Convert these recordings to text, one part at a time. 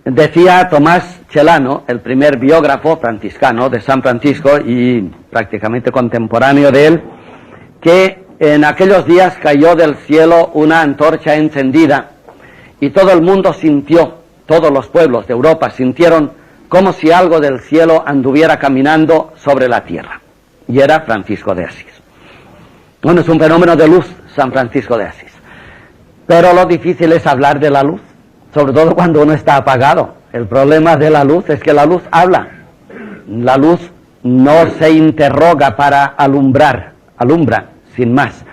Decía Tomás Celano, el primer biógrafo franciscano de San Francisco y prácticamente contemporáneo de él, que en aquellos días cayó del cielo una antorcha encendida y todo el mundo sintió, todos los pueblos de Europa sintieron como si algo del cielo anduviera caminando sobre la tierra. Y era Francisco de Asís. Bueno, es un fenómeno de luz, San Francisco de Asís. Pero lo difícil es hablar de la luz, sobre todo cuando uno está apagado. El problema de la luz es que la luz habla. La luz no se interroga para alumbra, sin más.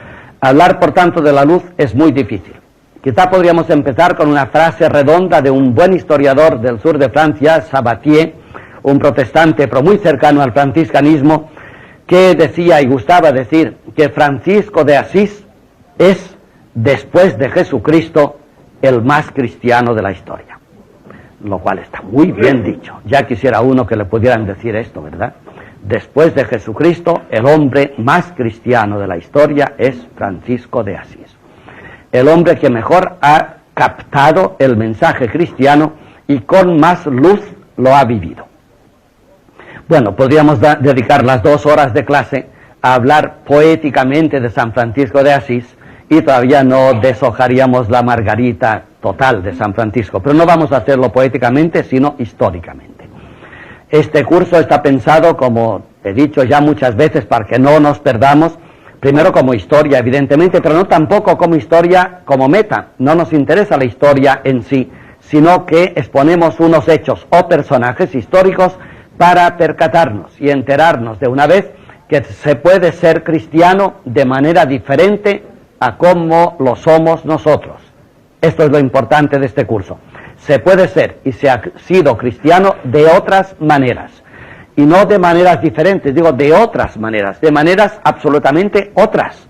Hablar, por tanto, de la luz es muy difícil. Quizá podríamos empezar con una frase redonda de un buen historiador del sur de Francia, Sabatier, un protestante pero muy cercano al franciscanismo, que decía y gustaba decir que Francisco de Asís es, después de Jesucristo, el más cristiano de la historia. Lo cual está muy bien dicho. Ya quisiera uno que le pudieran decir esto, ¿verdad? Después de Jesucristo, el hombre más cristiano de la historia es Francisco de Asís. El hombre que mejor ha captado el mensaje cristiano y con más luz lo ha vivido. Bueno, podríamos dedicar las 2 horas de clase a hablar poéticamente de San Francisco de Asís y todavía no deshojaríamos la margarita total de San Francisco, pero no vamos a hacerlo poéticamente, sino históricamente. Este curso está pensado, como he dicho ya muchas veces, para que no nos perdamos, primero como historia, evidentemente, pero no tampoco como historia como meta. No nos interesa la historia en sí, sino que exponemos unos hechos o personajes históricos para percatarnos y enterarnos de una vez que se puede ser cristiano de manera diferente a como lo somos nosotros. Esto es lo importante de este curso. Se puede ser y se ha sido cristiano de otras maneras. Y no de maneras diferentes, digo de otras maneras, de maneras absolutamente otras.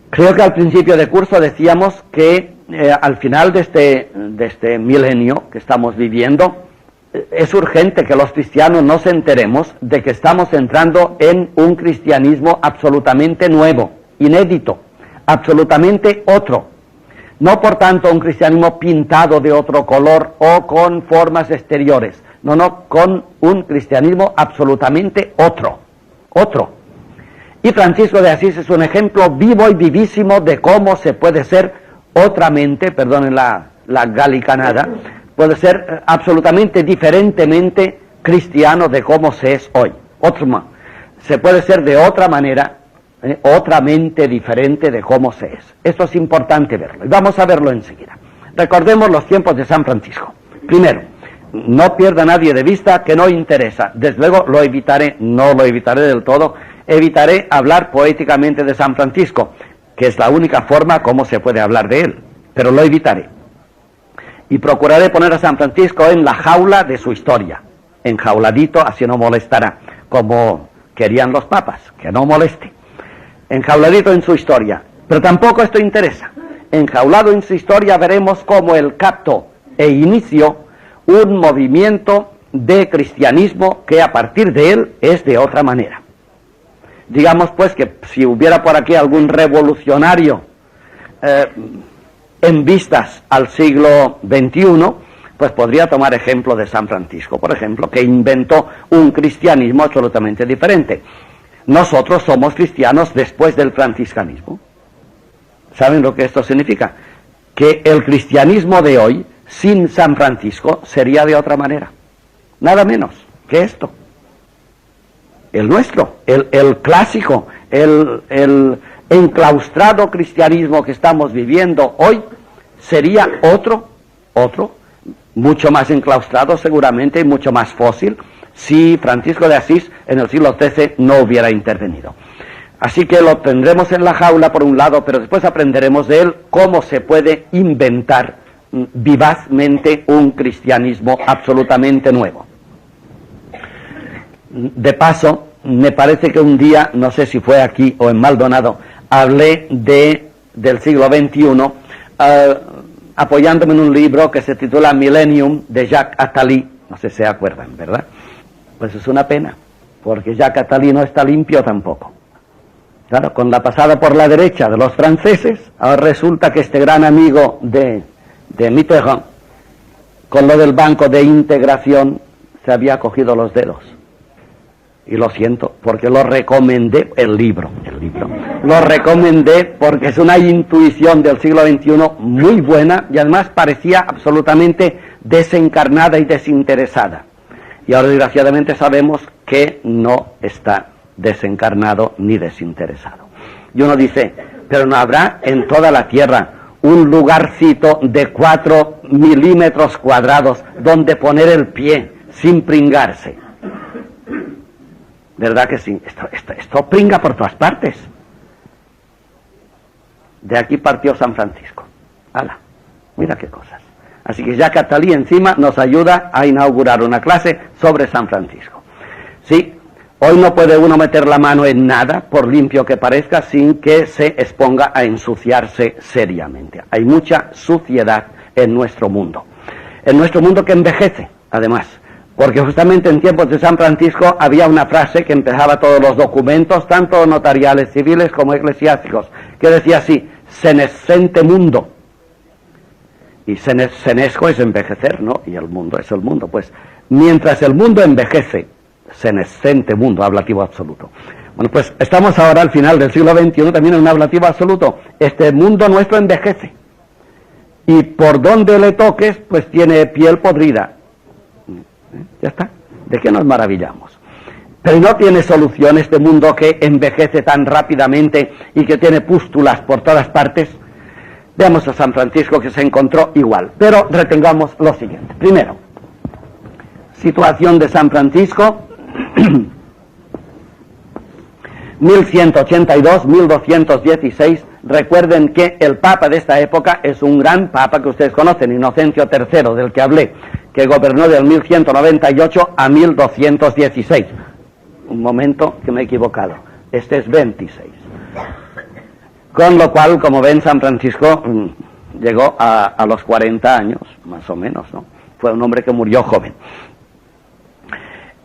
Creo que al principio de curso decíamos que al final de este milenio que estamos viviendo, es urgente que los cristianos nos enteremos de que estamos entrando en un cristianismo absolutamente nuevo, inédito, absolutamente otro. No por tanto un cristianismo pintado de otro color o con formas exteriores, no, con un cristianismo absolutamente otro. Y Francisco de Asís es un ejemplo vivo y vivísimo de cómo se puede ser otramente, perdonen la galicanada, puede ser absolutamente diferentemente cristiano de cómo se es hoy. Se puede ser de otra manera, otramente diferente de cómo se es. Esto es importante verlo, y vamos a verlo enseguida. Recordemos los tiempos de San Francisco. Primero, no pierda nadie de vista que no interesa. Desde luego lo evitaré, no lo evitaré del todo, evitaré hablar poéticamente de San Francisco, que es la única forma como se puede hablar de él, pero lo evitaré. Y procuraré poner a San Francisco en la jaula de su historia, enjauladito, así no molestará, como querían los papas, que no moleste. Enjauladito en su historia, pero tampoco esto interesa. Enjaulado en su historia veremos cómo él captó e inició un movimiento de cristianismo que a partir de él es de otra manera. Digamos pues que si hubiera por aquí algún revolucionario en vistas al siglo XXI, pues podría tomar ejemplo de San Francisco, por ejemplo, que inventó un cristianismo absolutamente diferente. Nosotros somos cristianos después del franciscanismo. ¿Saben lo que esto significa? Que el cristianismo de hoy, sin San Francisco, sería de otra manera. Nada menos que esto. El nuestro, el clásico, el enclaustrado cristianismo que estamos viviendo hoy, sería otro, mucho más enclaustrado seguramente y mucho más fósil, si Francisco de Asís en el siglo XIII no hubiera intervenido. Así que lo tendremos en la jaula por un lado, pero después aprenderemos de él cómo se puede inventar vivazmente un cristianismo absolutamente nuevo. De paso, me parece que un día, no sé si fue aquí o en Maldonado, hablé del siglo XXI, apoyándome en un libro que se titula Millennium, de Jacques Attali. No sé si se acuerdan, ¿verdad? Pues es una pena, porque Jacques Attali no está limpio tampoco. Claro, con la pasada por la derecha de los franceses, ahora resulta que este gran amigo de Mitterrand con lo del banco de integración se había cogido los dedos. Y lo siento, porque lo recomendé, el libro, lo recomendé porque es una intuición del siglo XXI muy buena y además parecía absolutamente desencarnada y desinteresada. Y ahora desgraciadamente sabemos que no está desencarnado ni desinteresado. Y uno dice, pero no habrá en toda la Tierra un lugarcito de 4 milímetros cuadrados donde poner el pie sin pringarse. ¿Verdad que sí? Esto pringa por todas partes. De aquí partió San Francisco. ¡Hala! Mira qué cosas. Así que ya Catalí encima nos ayuda a inaugurar una clase sobre San Francisco. Sí, hoy no puede uno meter la mano en nada, por limpio que parezca, sin que se exponga a ensuciarse seriamente. Hay mucha suciedad en nuestro mundo. En nuestro mundo que envejece, además. Porque justamente en tiempos de San Francisco había una frase que empezaba todos los documentos, tanto notariales, civiles como eclesiásticos, que decía así, senescente mundo. Y senesco es envejecer, ¿no? Y el mundo es el mundo. Pues mientras el mundo envejece, senescente mundo, ablativo absoluto. Bueno, pues estamos ahora al final del siglo XXI también en un ablativo absoluto. Este mundo nuestro envejece. Y por donde le toques, pues tiene piel podrida. Ya está. ¿De qué nos maravillamos? Pero no tiene solución este mundo que envejece tan rápidamente y que tiene pústulas por todas partes. Veamos a San Francisco, que se encontró igual. Pero retengamos lo siguiente. Primero, situación de San Francisco, 1182-1216. Recuerden que el Papa de esta época es un gran Papa que ustedes conocen, Inocencio III, del que hablé, que gobernó del 1198 a 1216. Un momento que me he equivocado. Este es 26. Con lo cual, como ven, San Francisco llegó a los 40 años, más o menos, ¿no? Fue un hombre que murió joven.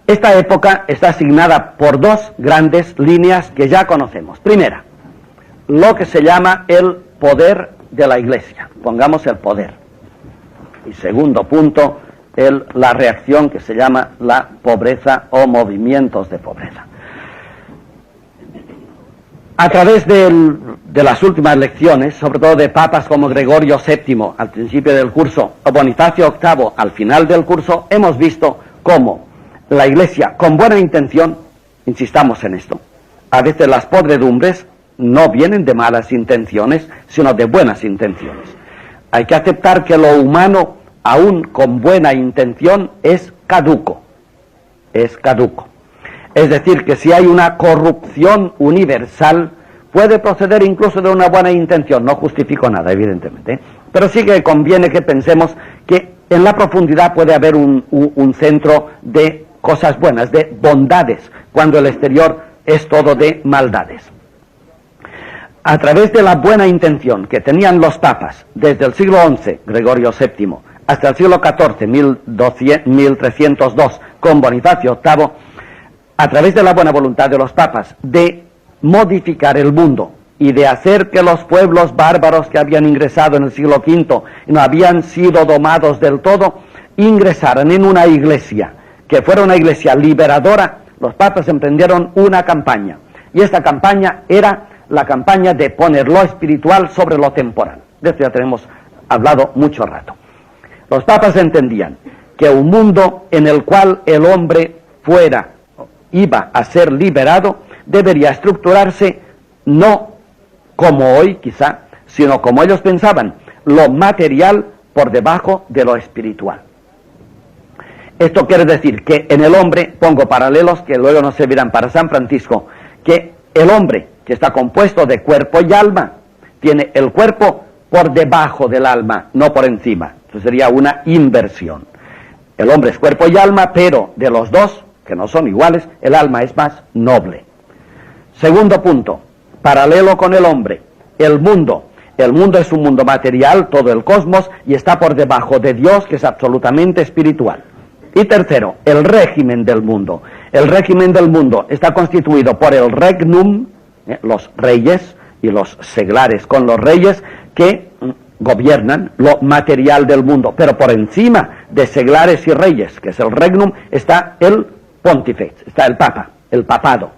Esta época está asignada por dos grandes líneas que ya conocemos. Primera, lo que se llama el poder de la Iglesia. Pongamos el poder. Y segundo punto, la reacción que se llama la pobreza o movimientos de pobreza. A través de las últimas lecciones, sobre todo de papas como Gregorio VII al principio del curso o Bonifacio VIII al final del curso, hemos visto cómo la Iglesia, con buena intención, insistamos en esto, a veces las podredumbres no vienen de malas intenciones, sino de buenas intenciones. Hay que aceptar que lo humano, aún con buena intención, es caduco. Es caduco. Es decir, que si hay una corrupción universal, puede proceder incluso de una buena intención. No justifico nada, evidentemente, pero sí que conviene que pensemos que en la profundidad puede haber un centro de cosas buenas, de bondades, cuando el exterior es todo de maldades. A través de la buena intención que tenían los papas desde el siglo XI, Gregorio VII, hasta el siglo XIV, 1302, con Bonifacio VIII, a través de la buena voluntad de los papas de modificar el mundo y de hacer que los pueblos bárbaros que habían ingresado en el siglo V y no habían sido domados del todo, ingresaran en una iglesia, que fuera una iglesia liberadora, los papas emprendieron una campaña. Y esta campaña era la campaña de poner lo espiritual sobre lo temporal. De esto ya tenemos hablado mucho rato. Los papas entendían que un mundo en el cual el hombre iba a ser liberado, debería estructurarse no como hoy quizá, sino como ellos pensaban, lo material por debajo de lo espiritual. Esto quiere decir que en el hombre, pongo paralelos que luego nos servirán para San Francisco, que el hombre, que está compuesto de cuerpo y alma, tiene el cuerpo por debajo del alma, no por encima. Eso sería una inversión. El hombre es cuerpo y alma, pero de los dos, que no son iguales, el alma es más noble. Segundo punto, paralelo con el hombre, el mundo. El mundo es un mundo material, todo el cosmos, y está por debajo de Dios, que es absolutamente espiritual. Y tercero, el régimen del mundo. El régimen del mundo está constituido por el regnum, los reyes, y los seglares con los reyes que gobiernan lo material del mundo. Pero por encima de seglares y reyes, que es el regnum, está el pontifex, está el papa, el papado,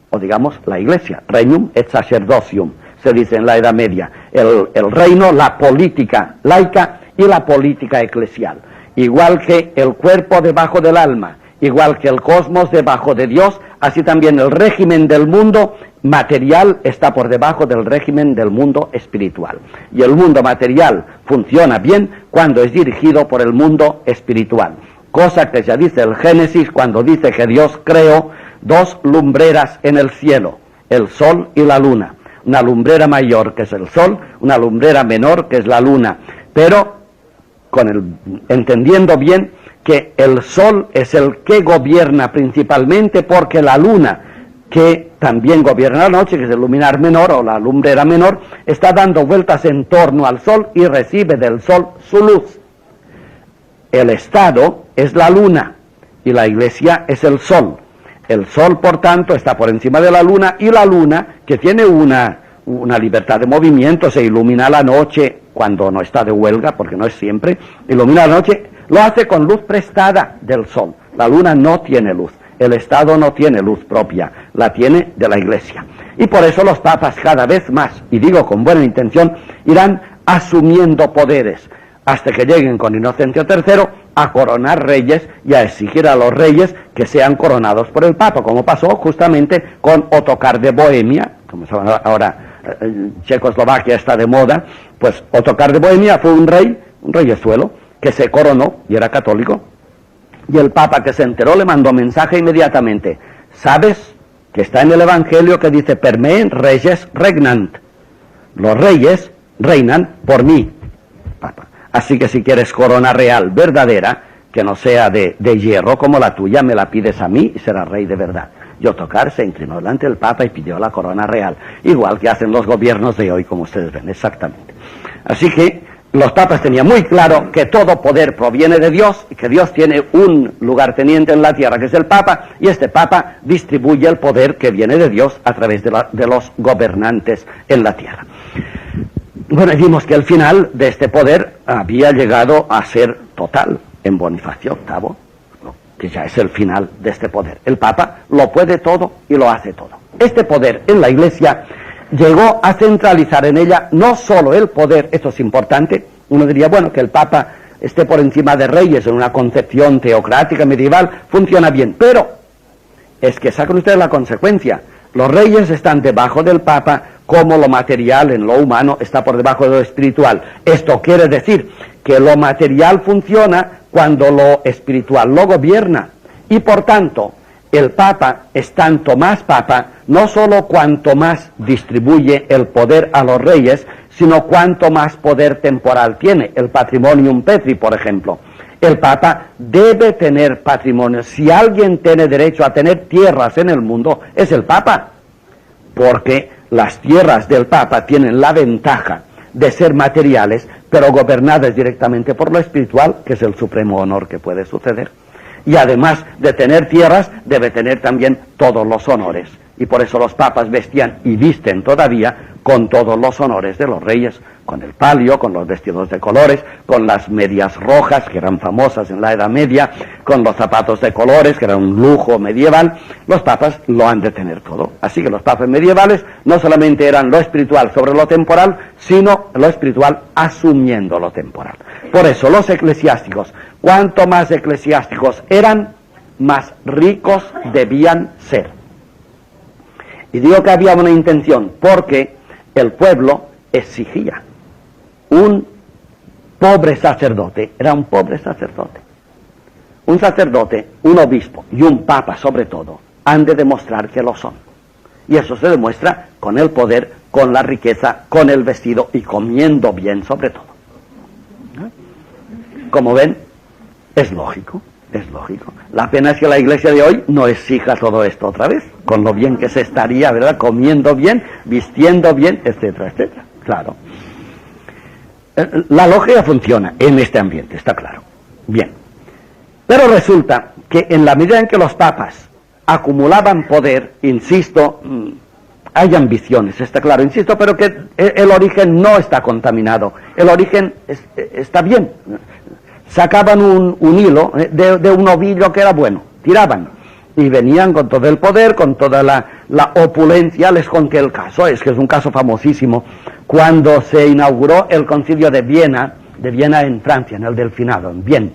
o digamos la iglesia, regnum et sacerdocium, se dice en la Edad Media, el reino, la política laica y la política eclesial. Igual que el cuerpo debajo del alma, igual que el cosmos debajo de Dios, así también el régimen del mundo material está por debajo del régimen del mundo espiritual. Y el mundo material funciona bien cuando es dirigido por el mundo espiritual. Cosa que ya dice el Génesis cuando dice que Dios creó dos lumbreras en el cielo, el sol y la luna. Una lumbrera mayor que es el sol, una lumbrera menor que es la luna. Pero entendiendo bien que el sol es el que gobierna principalmente, porque la luna, que también gobierna la noche, que es el luminar menor o la lumbrera menor, está dando vueltas en torno al sol y recibe del sol su luz. El Estado es la luna y la iglesia es el sol. El sol, por tanto, está por encima de la luna, y la luna, que tiene una libertad de movimiento, se ilumina la noche cuando no está de huelga, porque no es siempre, ilumina la noche, lo hace con luz prestada del sol. La luna no tiene luz, el Estado no tiene luz propia, la tiene de la iglesia. Y por eso los papas cada vez más, y digo con buena intención, irán asumiendo poderes, hasta que lleguen con Inocencio III a coronar reyes y a exigir a los reyes que sean coronados por el Papa, como pasó justamente con Ottokar de Bohemia, como ahora Checoslovaquia está de moda. Pues Ottokar de Bohemia fue un reyezuelo, que se coronó y era católico, y el Papa, que se enteró, le mandó mensaje inmediatamente: ¿sabes que está en el Evangelio que dice per me reyes regnant? Los reyes reinan por mí, Papa. Así que si quieres corona real verdadera, que no sea de hierro como la tuya, me la pides a mí y serás rey de verdad. Y Ottokar se inclinó delante del Papa y pidió la corona real, igual que hacen los gobiernos de hoy, como ustedes ven, exactamente. Así que los papas tenían muy claro que todo poder proviene de Dios, y que Dios tiene un lugarteniente en la tierra, que es el Papa, y este Papa distribuye el poder que viene de Dios a través de los gobernantes en la tierra. Bueno, vimos que el final de este poder había llegado a ser total en Bonifacio VIII, que ya es el final de este poder. El Papa lo puede todo y lo hace todo. Este poder en la Iglesia llegó a centralizar en ella no solo el poder, esto es importante, uno diría, bueno, que el Papa esté por encima de reyes en una concepción teocrática medieval, funciona bien, pero es que saquen ustedes la consecuencia. Los reyes están debajo del Papa, como lo material en lo humano está por debajo de lo espiritual. Esto quiere decir que lo material funciona cuando lo espiritual lo gobierna, y por tanto el Papa es tanto más Papa, no solo cuanto más distribuye el poder a los reyes, sino cuanto más poder temporal tiene. El Patrimonium Petri, por ejemplo. El Papa debe tener patrimonio. Si alguien tiene derecho a tener tierras en el mundo, es el Papa, porque las tierras del Papa tienen la ventaja de ser materiales, pero gobernadas directamente por lo espiritual, que es el supremo honor que puede suceder. Y además de tener tierras, debe tener también todos los honores. Y por eso los papas vestían y visten todavía con todos los honores de los reyes, con el palio, con los vestidos de colores, con las medias rojas, que eran famosas en la Edad Media, con los zapatos de colores, que era un lujo medieval. Los papas lo han de tener todo. Así que los papas medievales no solamente eran lo espiritual sobre lo temporal, sino lo espiritual asumiendo lo temporal. Por eso los eclesiásticos, cuanto más eclesiásticos eran, más ricos debían ser. Y digo que había una intención, porque el pueblo exigía. Un pobre sacerdote, era un pobre sacerdote. Un sacerdote, un obispo y un papa sobre todo, han de demostrar que lo son. Y eso se demuestra con el poder, con la riqueza, con el vestido y comiendo bien sobre todo. Como ven, es lógico. Es lógico. La pena es que la iglesia de hoy no exija todo esto otra vez, con lo bien que se estaría, ¿verdad? Comiendo bien, vistiendo bien, etcétera, etcétera. Claro. La lógica funciona en este ambiente, está claro. Bien. Pero resulta que en la medida en que los papas acumulaban poder, insisto, hay ambiciones, está claro, insisto, pero que el origen no está contaminado. El origen está bien. sacaban un hilo de un ovillo que era bueno, tiraban, y venían con todo el poder, con toda la opulencia. Les conté el caso, es que es un caso famosísimo, cuando se inauguró el concilio de Viena en Francia, en el Delfinado, en Viena,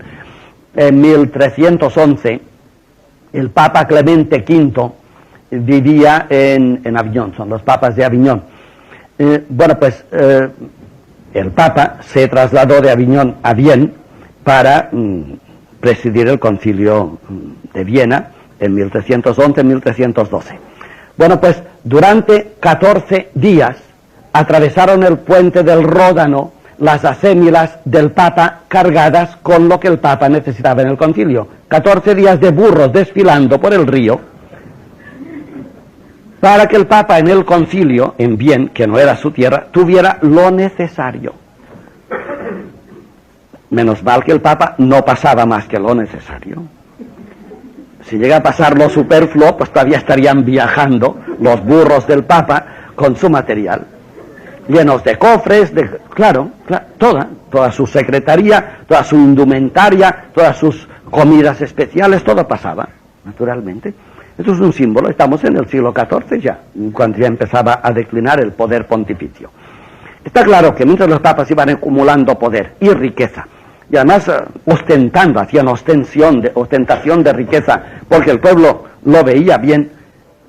en 1311, el Papa Clemente V vivía en Aviñón, son los papas de Aviñón. El Papa se trasladó de Aviñón a Viena para presidir el concilio de Viena en 1311-1312. Bueno, pues durante 14 días atravesaron el puente del Ródano las acémilas del Papa cargadas con lo que el Papa necesitaba en el concilio. 14 días de burros desfilando por el río para que el Papa en el concilio, en Viena, que no era su tierra, tuviera lo necesario. Menos mal que el Papa no pasaba más que lo necesario. Si llega a pasar lo superfluo, pues todavía estarían viajando los burros del Papa con su material, llenos de cofres, claro, toda su secretaría, toda su indumentaria, todas sus comidas especiales, todo pasaba, naturalmente. Esto es un símbolo. Estamos en el siglo XIV ya, cuando ya empezaba a declinar el poder pontificio. Está claro que mientras los papas iban acumulando poder y riqueza, y además ostentando, hacían ostentación de riqueza, porque el pueblo lo veía bien,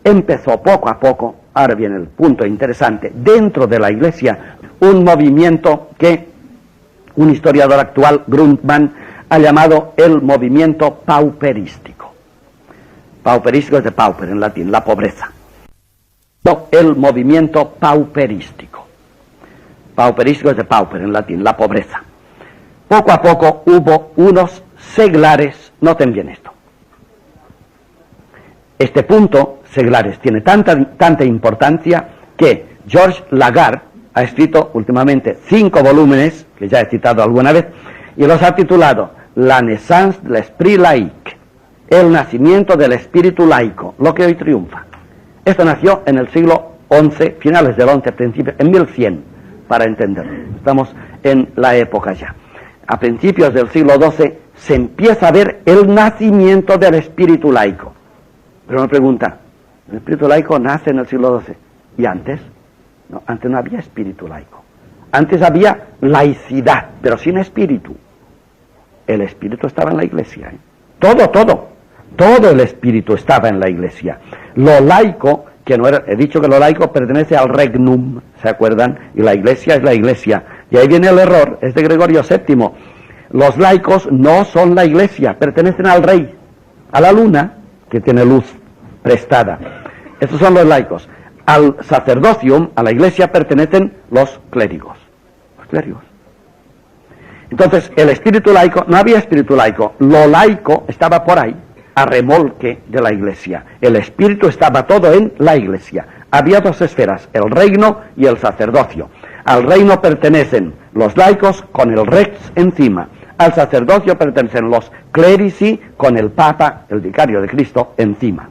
empezó poco a poco, ahora viene el punto interesante, dentro de la Iglesia, un movimiento que un historiador actual, Grundmann, ha llamado el movimiento pauperístico. Pauperístico es de pauper en latín, la pobreza. No, el movimiento pauperístico. Pauperístico es de pauper en latín, la pobreza. Poco a poco hubo unos seglares, noten bien esto. Este punto, seglares, tiene tanta importancia que Georges Lagarde ha escrito últimamente 5 volúmenes, que ya he citado alguna vez, y los ha titulado La naissance de l'esprit laïque, el nacimiento del espíritu laico, lo que hoy triunfa. Esto nació en el siglo XI, finales del XI, principios, en 1100, para entenderlo. Estamos en la época ya. A principios del siglo XII se empieza a ver el nacimiento del espíritu laico. Pero me pregunta, ¿el espíritu laico nace en el siglo XII? ¿Y antes? No, antes no había espíritu laico. Antes había laicidad, pero sin espíritu. El espíritu estaba en la Iglesia, ¿eh? Todo el espíritu estaba en la Iglesia. Lo laico, que no era, he dicho que lo laico pertenece al regnum, ¿se acuerdan? Y la Iglesia es la Iglesia. Y ahí viene el error, es de Gregorio VII. Los laicos no son la Iglesia, pertenecen al rey, a la luna, que tiene luz prestada. Estos son los laicos. Al sacerdocium, a la Iglesia, pertenecen los clérigos. Los clérigos. Entonces, el espíritu laico, no había espíritu laico, lo laico estaba por ahí, a remolque de la Iglesia. El espíritu estaba todo en la Iglesia. Había 2 esferas, el reino y el sacerdocio. Al reino pertenecen los laicos con el rex encima. Al sacerdocio pertenecen los clerici con el Papa, el vicario de Cristo, encima.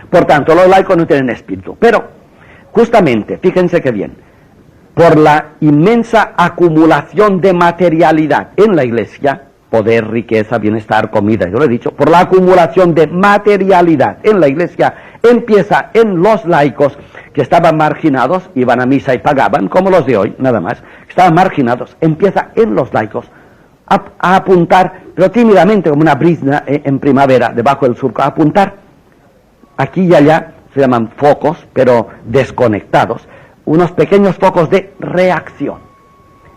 Por tanto, los laicos no tienen espíritu. Pero, justamente, fíjense que bien, por la inmensa acumulación de materialidad en la Iglesia, poder, riqueza, bienestar, comida, yo lo he dicho, por la acumulación de materialidad en la Iglesia, empieza en los laicos, que estaban marginados, iban a misa y pagaban, como los de hoy, nada más, estaban marginados, empieza en los laicos a apuntar, pero tímidamente, como una brizna en primavera, debajo del surco, a apuntar, aquí y allá, se llaman focos, pero desconectados, unos pequeños focos de reacción.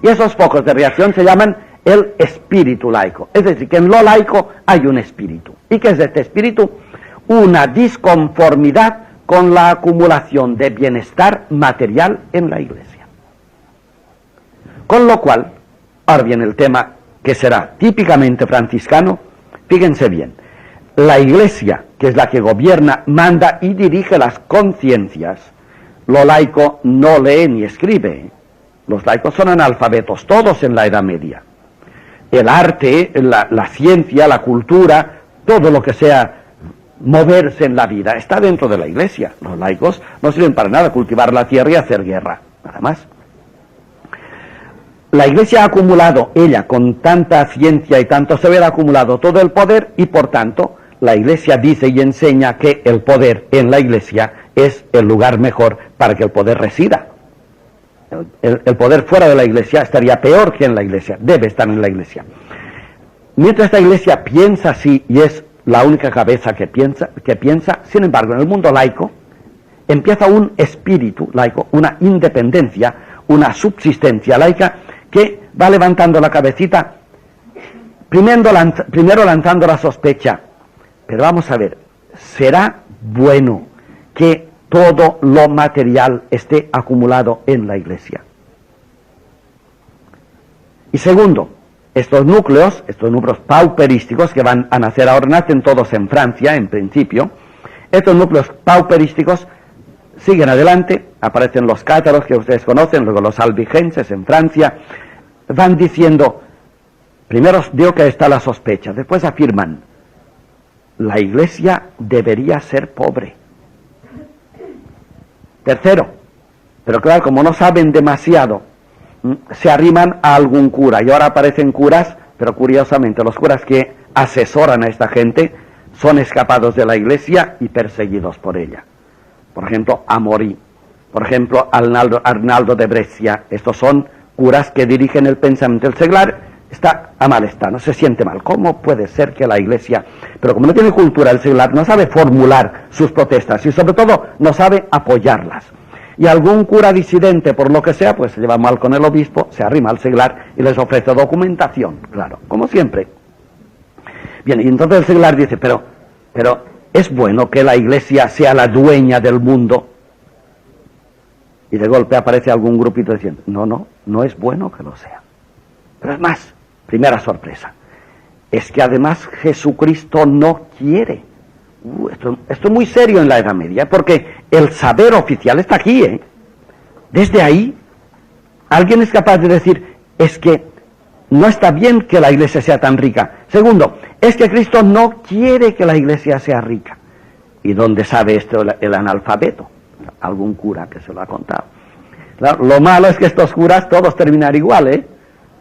Y esos focos de reacción se llaman el espíritu laico. Es decir, que en lo laico hay un espíritu. ¿Y qué es este espíritu? Una disconformidad con la acumulación de bienestar material en la Iglesia. Con lo cual, ahora viene el tema que será típicamente franciscano. Fíjense bien, la Iglesia, que es la que gobierna, manda y dirige las conciencias. Lo laico no lee ni escribe. Los laicos son analfabetos, todos en la Edad Media. El arte, la ciencia, la cultura, todo lo que sea moverse en la vida, está dentro de la Iglesia. Los laicos no sirven para nada, cultivar la tierra y hacer guerra, nada más. la Iglesia ha acumulado, ella con tanta ciencia y tanto saber, ha acumulado todo el poder y por tanto la Iglesia dice y enseña que el poder en la Iglesia es el lugar mejor para que el poder resida. El poder fuera de la Iglesia estaría peor que en la Iglesia, debe estar en la Iglesia. Mientras esta Iglesia piensa así y es la única cabeza que piensa, sin embargo, en el mundo laico empieza un espíritu laico, una independencia, una subsistencia laica que va levantando la cabecita, primero lanzando la sospecha. Pero vamos a ver, ¿será bueno que todo lo material esté acumulado en la Iglesia? Y segundo, estos núcleos pauperísticos que van a nacer ahora, nacen todos en Francia, en principio. Estos núcleos pauperísticos siguen adelante, aparecen los cátaros que ustedes conocen, luego los albigenses en Francia, van diciendo, primero digo que está la sospecha, después afirman, la Iglesia debería ser pobre. Tercero, pero claro, como no saben demasiado, se arriman a algún cura, y ahora aparecen curas, pero curiosamente los curas que asesoran a esta gente son escapados de la Iglesia y perseguidos por ella. Por ejemplo, Amaury, por ejemplo, Arnaldo de Brescia. Estos son curas que dirigen el pensamiento. El seglar está a mal, no se siente mal. ¿Cómo puede ser que la Iglesia, pero como no tiene cultura el seglar, no sabe formular sus protestas y sobre todo no sabe apoyarlas? Y algún cura disidente, por lo que sea, pues se lleva mal con el obispo, se arrima al seglar y les ofrece documentación, claro, como siempre. Bien, y entonces el seglar dice, pero ¿es bueno que la Iglesia sea la dueña del mundo? Y de golpe aparece algún grupito diciendo, no es bueno que lo sea. Pero es más, primera sorpresa, es que además Jesucristo no quiere. Esto es muy serio en la Edad Media, porque el saber oficial está aquí, Desde ahí, alguien es capaz de decir, es que no está bien que la Iglesia sea tan rica. Segundo, es que Cristo no quiere que la Iglesia sea rica. ¿Y dónde sabe esto el analfabeto? Algún cura que se lo ha contado. Claro, lo malo es que estos curas todos terminan igual,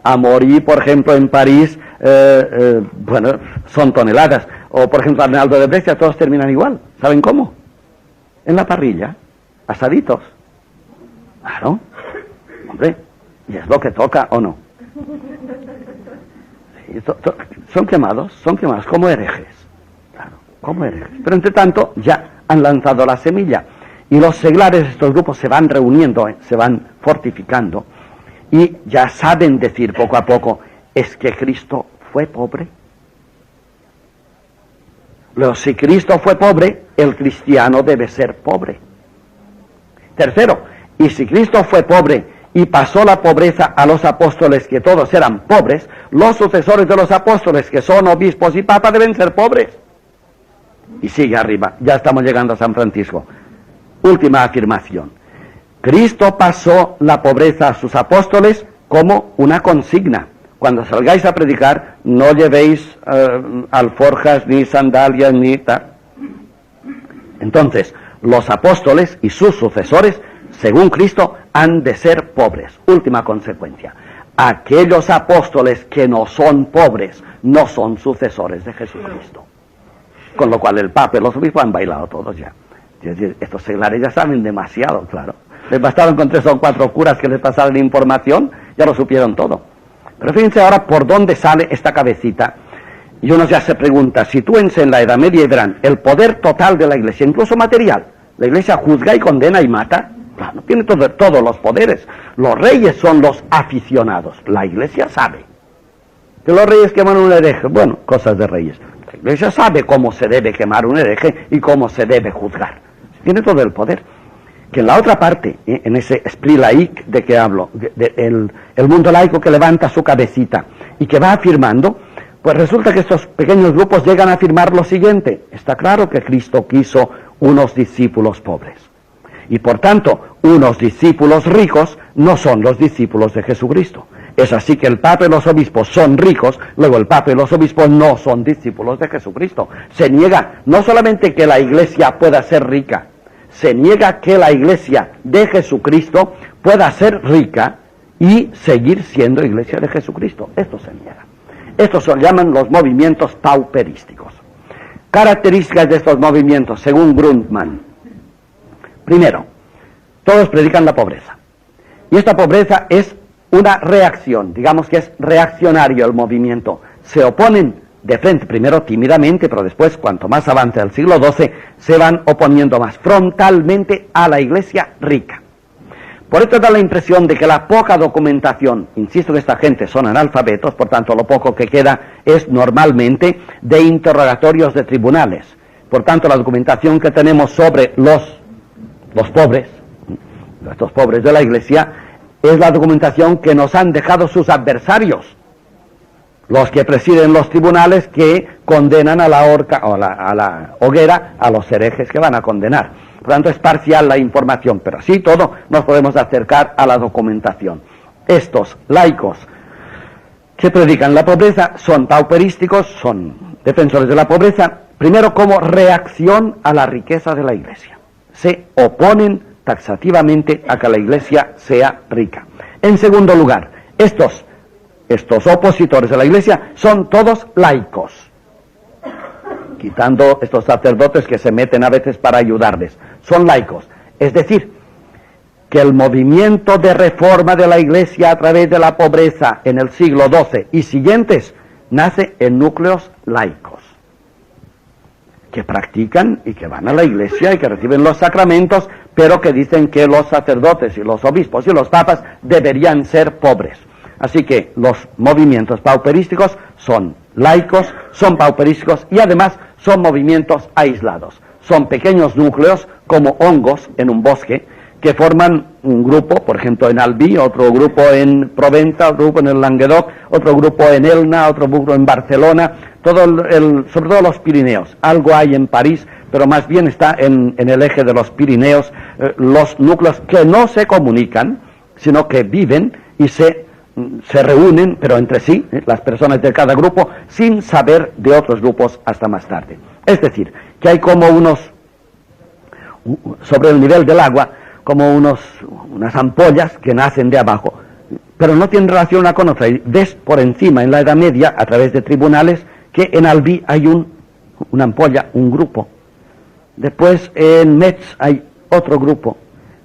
Amaury, por ejemplo, en París, son toneladas. O, por ejemplo, Arnaldo de Brescia, todos terminan igual. ¿Saben cómo? En la parrilla, asaditos. Claro, hombre, y es lo que toca, ¿o no? Sí, son quemados como herejes. Claro, como herejes. Pero entre tanto, ya han lanzado la semilla. Y los seglares, estos grupos, se van reuniendo, se van fortificando. Y ya saben decir poco a poco, es que Cristo fue pobre. Luego, si Cristo fue pobre, el cristiano debe ser pobre. Tercero, y si Cristo fue pobre y pasó la pobreza a los apóstoles, que todos eran pobres, los sucesores de los apóstoles, que son obispos y papas, deben ser pobres. Y sigue arriba, ya estamos llegando a San Francisco. Última afirmación. Cristo pasó la pobreza a sus apóstoles como una consigna. Cuando salgáis a predicar, no llevéis alforjas, ni sandalias, ni tal. Entonces, los apóstoles y sus sucesores, según Cristo, han de ser pobres. Última consecuencia. Aquellos apóstoles que no son pobres, no son sucesores de Jesucristo. Con lo cual el Papa y los obispos han bailado todos ya. Es decir, estos seglares ya saben demasiado, claro. Les bastaron con 3 o 4 curas que les pasaran información, ya lo supieron todo. Pero fíjense ahora por dónde sale esta cabecita. Y uno ya se pregunta, sitúense en la Edad Media y verán el poder total de la Iglesia, incluso material. La Iglesia juzga y condena y mata. Claro, tiene todos los poderes. Los reyes son los aficionados. La Iglesia sabe que los reyes queman un hereje. Bueno, cosas de reyes. La Iglesia sabe cómo se debe quemar un hereje y cómo se debe juzgar. Tiene todo el poder. Que en la otra parte, en ese esprit laïque de que hablo, el mundo laico que levanta su cabecita y que va afirmando, pues resulta que estos pequeños grupos llegan a afirmar lo siguiente: está claro que Cristo quiso unos discípulos pobres, y por tanto unos discípulos ricos no son los discípulos de Jesucristo. Es así que el Papa y los obispos son ricos, luego el Papa y los obispos no son discípulos de Jesucristo. Se niega no solamente que la Iglesia pueda ser rica, se niega que la Iglesia de Jesucristo pueda ser rica y seguir siendo iglesia de Jesucristo. Esto se niega. Estos se llaman los movimientos pauperísticos. Características de estos movimientos, según Grundmann. Primero, todos predican la pobreza. Y esta pobreza es una reacción, digamos que es reaccionario el movimiento. Se oponen de frente, primero tímidamente, pero después, cuanto más avance el siglo XII, se van oponiendo más frontalmente a la iglesia rica. Por esto da la impresión de que la poca documentación, insisto que esta gente son analfabetos, por tanto lo poco que queda es normalmente de interrogatorios de tribunales. Por tanto la documentación que tenemos sobre los pobres, estos pobres de la iglesia, es la documentación que nos han dejado sus adversarios, los que presiden los tribunales que condenan a la horca o a la hoguera a los herejes que van a condenar. Por lo tanto, es parcial la información, pero así todo nos podemos acercar a la documentación. Estos laicos que predican la pobreza son pauperísticos, son defensores de la pobreza, primero como reacción a la riqueza de la iglesia. Se oponen taxativamente a que la iglesia sea rica. En segundo lugar, estos opositores de la iglesia son todos laicos, quitando estos sacerdotes que se meten a veces para ayudarles. Son laicos, es decir, que el movimiento de reforma de la iglesia a través de la pobreza en el siglo XII y siguientes nace en núcleos laicos, que practican y que van a la iglesia y que reciben los sacramentos, pero que dicen que los sacerdotes y los obispos y los papas deberían ser pobres. Así que los movimientos pauperísticos son laicos, son pauperísticos y además son movimientos aislados. Son pequeños núcleos como hongos en un bosque que forman un grupo, por ejemplo en Albi, otro grupo en Provenza, otro grupo en el Languedoc, otro grupo en Elna, otro grupo en Barcelona, sobre todo los Pirineos. Algo hay en París, pero más bien está en el eje de los Pirineos, los núcleos que no se comunican, sino que viven y se reúnen, pero entre sí, las personas de cada grupo, sin saber de otros grupos hasta más tarde. Es decir, que hay como sobre el nivel del agua, como unas ampollas que nacen de abajo, pero no tienen relación una con otra. Y ves por encima, en la Edad Media, a través de tribunales, que en Albi hay una ampolla, un grupo. Después en Metz hay otro grupo.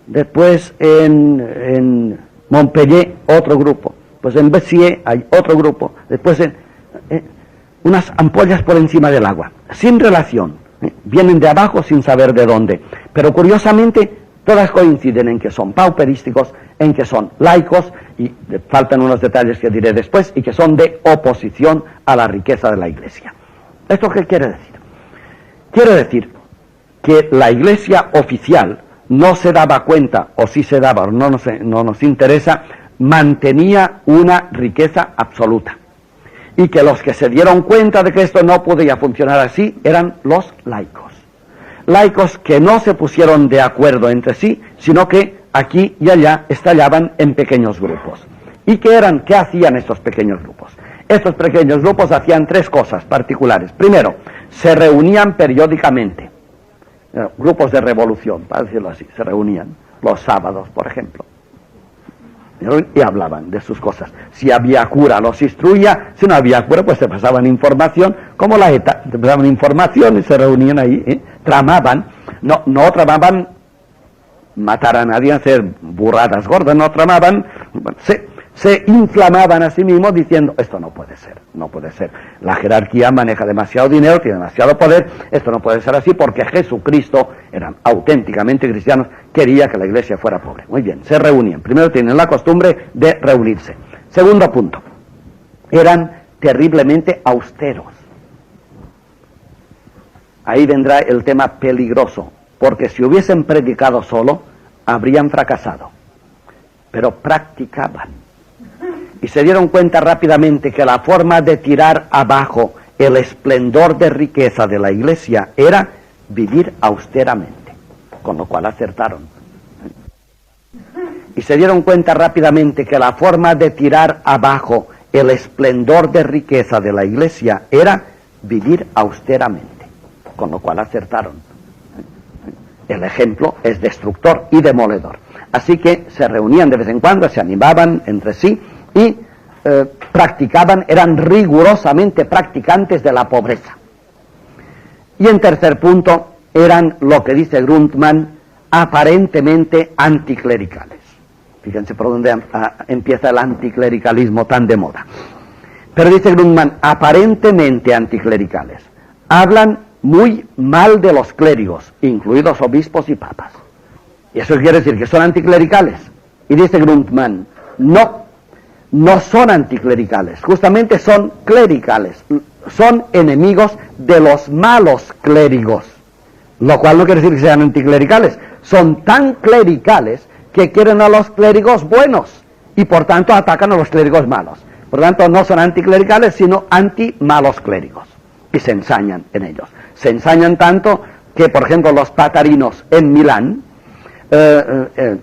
Después en Montpellier otro grupo. Pues en Béziers hay otro grupo. Después unas ampollas por encima del agua, sin relación. Vienen de abajo sin saber de dónde. Pero curiosamente todas coinciden en que son pauperísticos, en que son laicos, y faltan unos detalles que diré después, y que son de oposición a la riqueza de la iglesia. ¿Esto qué quiere decir? Quiere decir que la iglesia oficial no se daba cuenta, o sí se daba, o no nos interesa, mantenía una riqueza absoluta. Y que los que se dieron cuenta de que esto no podía funcionar así eran los laicos. Laicos que no se pusieron de acuerdo entre sí, sino que aquí y allá estallaban en pequeños grupos. ¿Y qué hacían estos pequeños grupos? Estos pequeños grupos hacían tres cosas particulares. Primero, se reunían periódicamente. Grupos de revolución, para decirlo así, se reunían los sábados, por ejemplo. Y hablaban de sus cosas. Si había cura, los instruía. Si no había cura, pues se pasaban información, como la ETA. Se pasaban información y se reunían ahí, tramaban. No tramaban matar a nadie, hacer burradas gordas, no tramaban. Se inflamaban a sí mismos diciendo, esto no puede ser, no puede ser. La jerarquía maneja demasiado dinero, tiene demasiado poder, esto no puede ser así porque Jesucristo, eran auténticamente cristianos, quería que la iglesia fuera pobre. Muy bien, se reunían. Primero tienen la costumbre de reunirse. Segundo punto, eran terriblemente austeros. Ahí vendrá el tema peligroso, porque si hubiesen predicado solo, habrían fracasado. Pero practicaban. Y se dieron cuenta rápidamente que la forma de tirar abajo el esplendor de riqueza de la iglesia era vivir austeramente, con lo cual acertaron. Y se dieron cuenta rápidamente que la forma de tirar abajo el esplendor de riqueza de la iglesia era vivir austeramente, con lo cual acertaron. el ejemplo es destructor y demoledor. Así que se reunían de vez en cuando, se animaban entre sí y practicaban, eran rigurosamente practicantes de la pobreza. Y en tercer punto, eran, lo que dice Grundtmann, aparentemente anticlericales. Fíjense por dónde empieza el anticlericalismo tan de moda. Pero dice Grundtmann, aparentemente anticlericales. Hablan muy mal de los clérigos, incluidos obispos y papas. Y eso quiere decir que son anticlericales. Y dice Grundtmann, no son anticlericales, justamente son clericales, son enemigos de los malos clérigos, lo cual no quiere decir que sean anticlericales, son tan clericales que quieren a los clérigos buenos y por tanto atacan a los clérigos malos. Por lo tanto no son anticlericales sino anti-malos clérigos y se ensañan en ellos. Se ensañan tanto que, por ejemplo, los patarinos en Milán,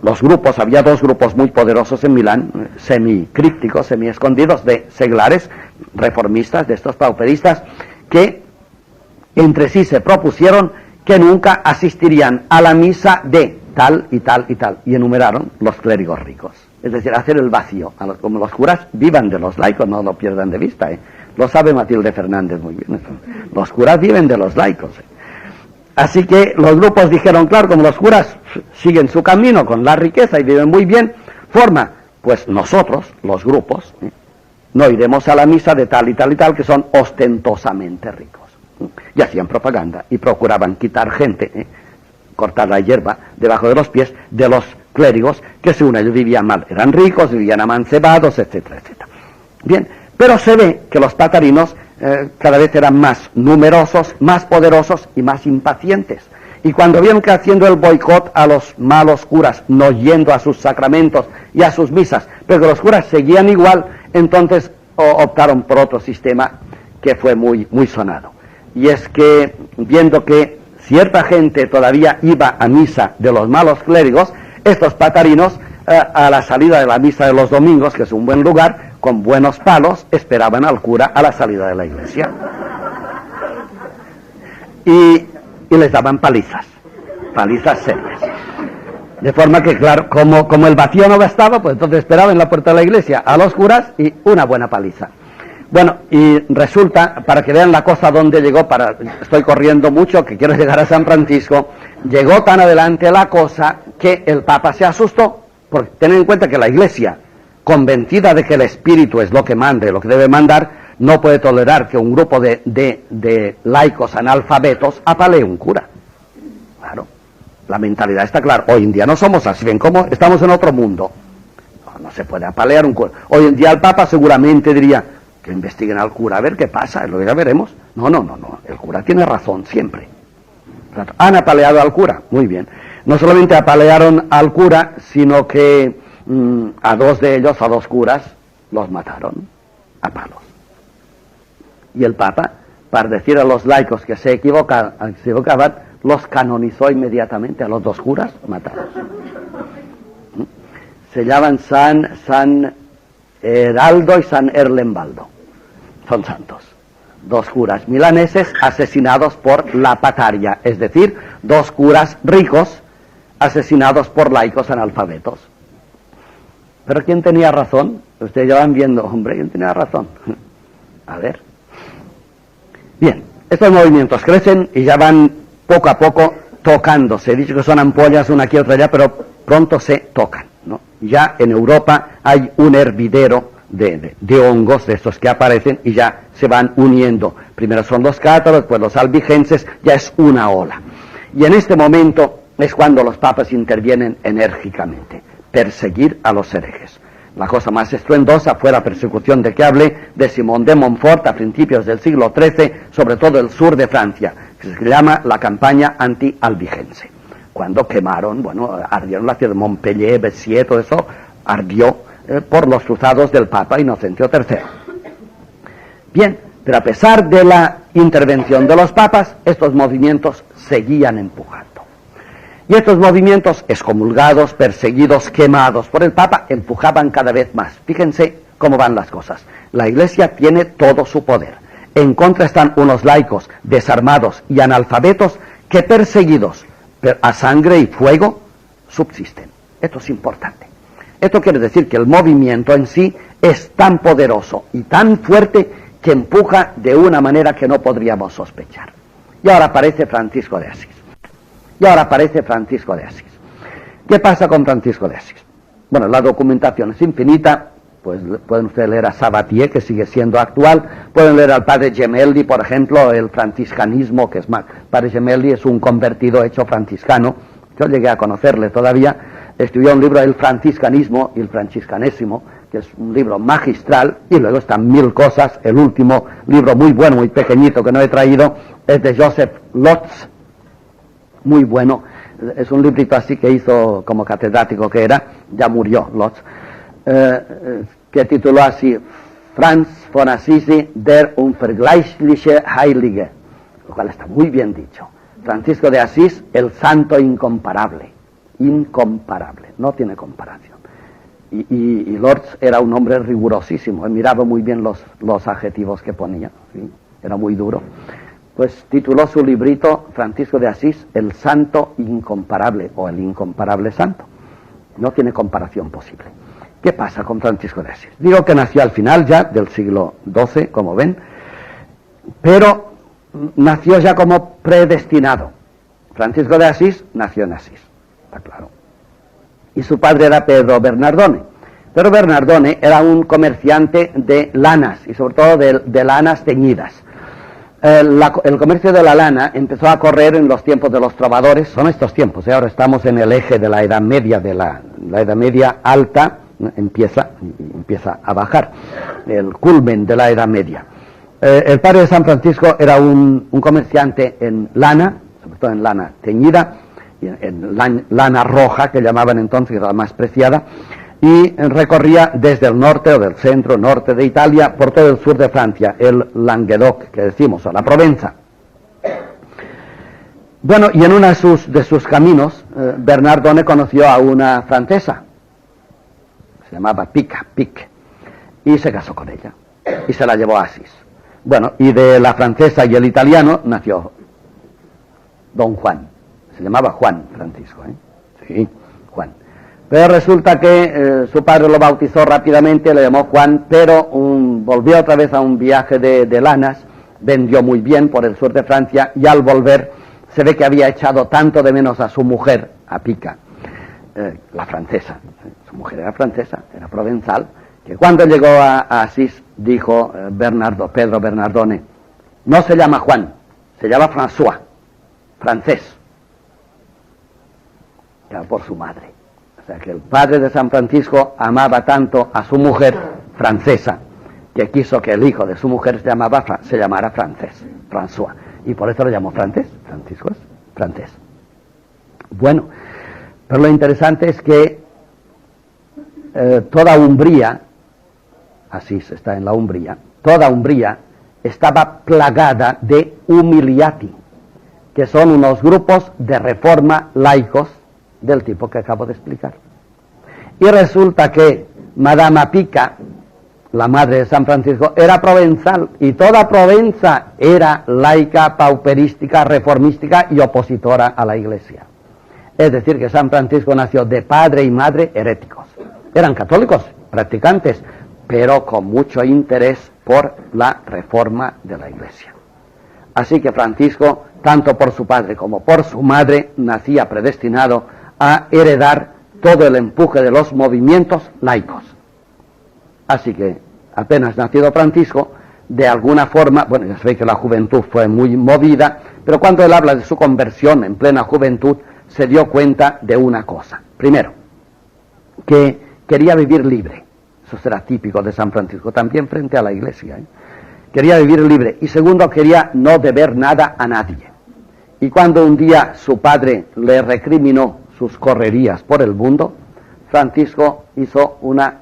los grupos, había dos grupos muy poderosos en Milán, semicrípticos, semiescondidos, de seglares, reformistas, de estos pauperistas, que entre sí se propusieron que nunca asistirían a la misa de tal y tal y tal, y enumeraron los clérigos ricos. Es decir, hacer el vacío, como los curas vivan de los laicos, no lo pierdan de vista, lo sabe Matilde Fernández muy bien, los curas viven de los laicos. Así que los grupos dijeron, claro, como los curas siguen su camino con la riqueza y viven muy bien, pues nosotros, los grupos, no iremos a la misa de tal y tal y tal, que son ostentosamente ricos. Y hacían propaganda y procuraban quitar gente, cortar la hierba debajo de los pies de los clérigos, que según ellos vivían mal, eran ricos, vivían amancebados, etcétera, etcétera. Bien, pero se ve que los patarinos cada vez eran más numerosos, más poderosos y más impacientes. Y cuando vieron que haciendo el boicot a los malos curas, no yendo a sus sacramentos y a sus misas, pero que los curas seguían igual, entonces optaron por otro sistema que fue muy, muy sonado. Y es que, viendo que cierta gente todavía iba a misa de los malos clérigos, estos patarinos, a la salida de la misa de los domingos, que es un buen lugar, con buenos palos, esperaban al cura a la salida de la iglesia. Y les daban palizas serias. De forma que, claro, como el vacío no bastaba, pues entonces esperaban en la puerta de la iglesia a los curas y una buena paliza. Bueno, y resulta, para que vean la cosa donde llegó, estoy corriendo mucho, que quiero llegar a San Francisco, llegó tan adelante la cosa que el Papa se asustó, porque tened en cuenta que la iglesia, convencida de que el espíritu es lo que manda y lo que debe mandar, no puede tolerar que un grupo de laicos analfabetos apalee un cura. Claro, la mentalidad está clara. Hoy en día no somos así, ven cómo estamos en otro mundo. No se puede apalear un cura. Hoy en día el Papa seguramente diría que investiguen al cura a ver qué pasa, lo ya veremos. No, el cura tiene razón siempre. Han apaleado al cura, muy bien. No solamente apalearon al cura, sino que a dos de ellos, a dos curas, los mataron a palos. Y el Papa, para decir a los laicos que se equivocaban, los canonizó inmediatamente a los dos curas matados. Se llaman San Heraldo y San Erlenbaldo. Son santos. Dos curas milaneses asesinados por la pataria, es decir, dos curas ricos asesinados por laicos analfabetos. ¿Pero quién tenía razón? Ustedes ya van viendo, hombre, ¿quién tenía razón? A ver. Bien, estos movimientos crecen y ya van poco a poco tocándose. He dicho que son ampollas una aquí otra allá, pero pronto se tocan, ¿no? Ya en Europa hay un hervidero de hongos, de estos que aparecen y ya se van uniendo. Primero son los cátaros, después los albigenses, ya es una ola. Y en este momento es cuando los papas intervienen enérgicamente. Perseguir a los herejes. La cosa más estruendosa fue la persecución de que hablé de Simón de Montfort a principios del siglo XIII, sobre todo el sur de Francia, que se llama la campaña anti-albigense. Cuando quemaron, ardieron la ciudad de Montpellier, Béziers, todo eso ardió por los cruzados del Papa Inocencio III. Bien, pero a pesar de la intervención de los papas, estos movimientos seguían empujando. Y estos movimientos, excomulgados, perseguidos, quemados por el Papa, empujaban cada vez más. Fíjense cómo van las cosas. La Iglesia tiene todo su poder. En contra están unos laicos desarmados y analfabetos que, perseguidos pero a sangre y fuego subsisten. Esto es importante. Esto quiere decir que el movimiento en sí es tan poderoso y tan fuerte que empuja de una manera que no podríamos sospechar. Y ahora aparece Francisco de Asís. ¿Qué pasa con Francisco de Asís? Bueno, la documentación es infinita. Pues pueden ustedes leer a Sabatier, que sigue siendo actual. Pueden leer al padre Gemelli, por ejemplo, el franciscanismo, que es más. El padre Gemelli es un convertido hecho franciscano. Yo llegué a conocerle todavía. Escribió un libro, El franciscanismo y el franciscanésimo, que es un libro magistral. Y luego están mil cosas. El último libro muy bueno, muy pequeñito, que no he traído, es de Joseph Lotz. Muy bueno. Es un librito así que hizo como catedrático que era. Ya murió Lotz. Que tituló así Franz von Assisi, der unvergleichliche Heilige, lo cual está muy bien dicho. Francisco de Asís, el santo incomparable, no tiene comparación. Y Lortz era un hombre rigurosísimo, él miraba muy bien los adjetivos que ponía, ¿sí? Era muy duro. Pues tituló su librito Francisco de Asís, el santo incomparable, o el incomparable santo. No tiene comparación posible. ¿Qué pasa con Francisco de Asís? Digo que nació al final ya del siglo XII, como ven, pero nació ya como predestinado. Francisco de Asís nació en Asís, está claro. Y su padre era Pedro Bernardone. Pedro Bernardone era un comerciante de lanas, y sobre todo de lanas teñidas. El comercio de la lana empezó a correr en los tiempos de los trovadores, son estos tiempos, ahora estamos en el eje de la Edad Media, de la Edad Media alta, empieza a bajar, el culmen de la Edad Media. El padre de San Francisco era un comerciante en lana, sobre todo en lana teñida, y en lana roja, que llamaban entonces, que era la más preciada, y recorría desde el norte o del centro norte de Italia por todo el sur de Francia, el Languedoc, que decimos, o la Provenza. Bueno, y en uno de sus caminos, Bernardone conoció a una francesa, se llamaba Pic, y se casó con ella, y se la llevó a Asís. Bueno, y de la francesa y el italiano nació Don Juan, se llamaba Juan Francisco, Sí, Juan. Pero resulta que su padre lo bautizó rápidamente, le llamó Juan, pero volvió otra vez a un viaje de lanas, vendió muy bien por el sur de Francia, y al volver se ve que había echado tanto de menos a su mujer, a Pica, la francesa, su mujer era francesa, era provenzal, que cuando llegó a Asís dijo Pedro Bernardone, no se llama Juan, se llama François, francés, era por su madre. O sea que el padre de San Francisco amaba tanto a su mujer francesa, que quiso que el hijo de su mujer se llamara francés, François, y por eso lo llamó francés. Francisco es francés. Bueno, pero lo interesante es que toda Umbría, Asís está en la Umbría, toda Umbría estaba plagada de umiliati, que son unos grupos de reforma laicos del tipo que acabo de explicar. Y resulta que Madama Pica, la madre de San Francisco, era provenzal, y toda Provenza era laica, pauperística, reformística y opositora a la Iglesia. Es decir, que San Francisco nació de padre y madre heréticos. Eran católicos, practicantes, pero con mucho interés por la reforma de la Iglesia. Así que Francisco, tanto por su padre como por su madre, nacía predestinado a heredar todo el empuje de los movimientos laicos. Así que, apenas nacido Francisco, de alguna forma, bueno, ya sabéis que la juventud fue muy movida, pero cuando él habla de su conversión en plena juventud, se dio cuenta de una cosa. Primero, que quería vivir libre. Eso será típico de San Francisco, también frente a la Iglesia, Quería vivir libre. Y segundo, quería no deber nada a nadie. Y cuando un día su padre le recriminó sus correrías por el mundo, Francisco hizo una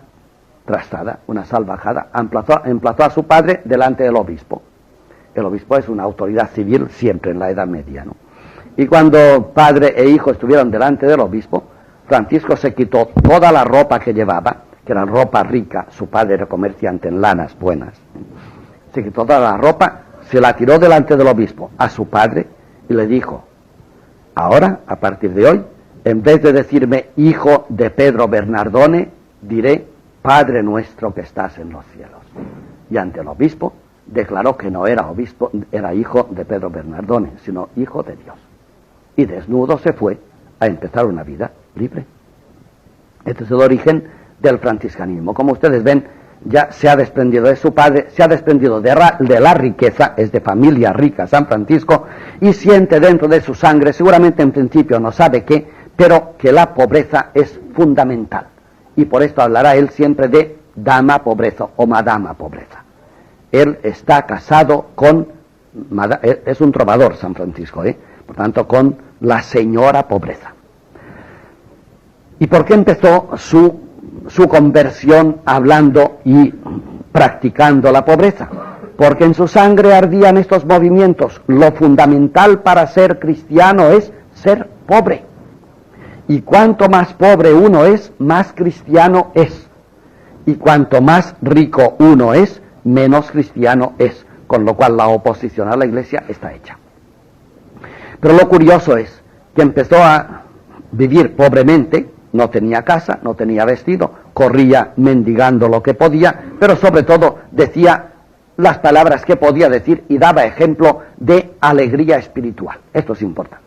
trastada, una salvajada, emplazó a su padre delante del obispo. El obispo es una autoridad civil siempre en la Edad Media, Y cuando padre e hijo estuvieron delante del obispo, Francisco se quitó toda la ropa que llevaba, que era ropa rica, su padre era comerciante en lanas buenas, se quitó toda la ropa, se la tiró delante del obispo a su padre y le dijo, ahora, a partir de hoy, en vez de decirme hijo de Pedro Bernardone, diré Padre nuestro que estás en los cielos. Y ante el obispo declaró que no era obispo, era hijo de Pedro Bernardone, sino hijo de Dios. Y desnudo se fue a empezar una vida libre. Este es el origen del franciscanismo. Como ustedes ven, ya se ha desprendido de su padre, se ha desprendido de la riqueza, es de familia rica San Francisco, y siente dentro de su sangre, seguramente en principio no sabe qué, pero que la pobreza es fundamental. Y por esto hablará él siempre de dama pobreza o madama pobreza. Él está casado con, es un trovador San Francisco, por tanto con la señora pobreza. ¿Y por qué empezó su conversión hablando y practicando la pobreza? Porque en su sangre ardían estos movimientos. Lo fundamental para ser cristiano es ser pobre. Y cuanto más pobre uno es, más cristiano es. Y cuanto más rico uno es, menos cristiano es. Con lo cual la oposición a la Iglesia está hecha. Pero lo curioso es que empezó a vivir pobremente. No tenía casa, no tenía vestido, corría mendigando lo que podía, pero sobre todo decía las palabras que podía decir y daba ejemplo de alegría espiritual. Esto es importante.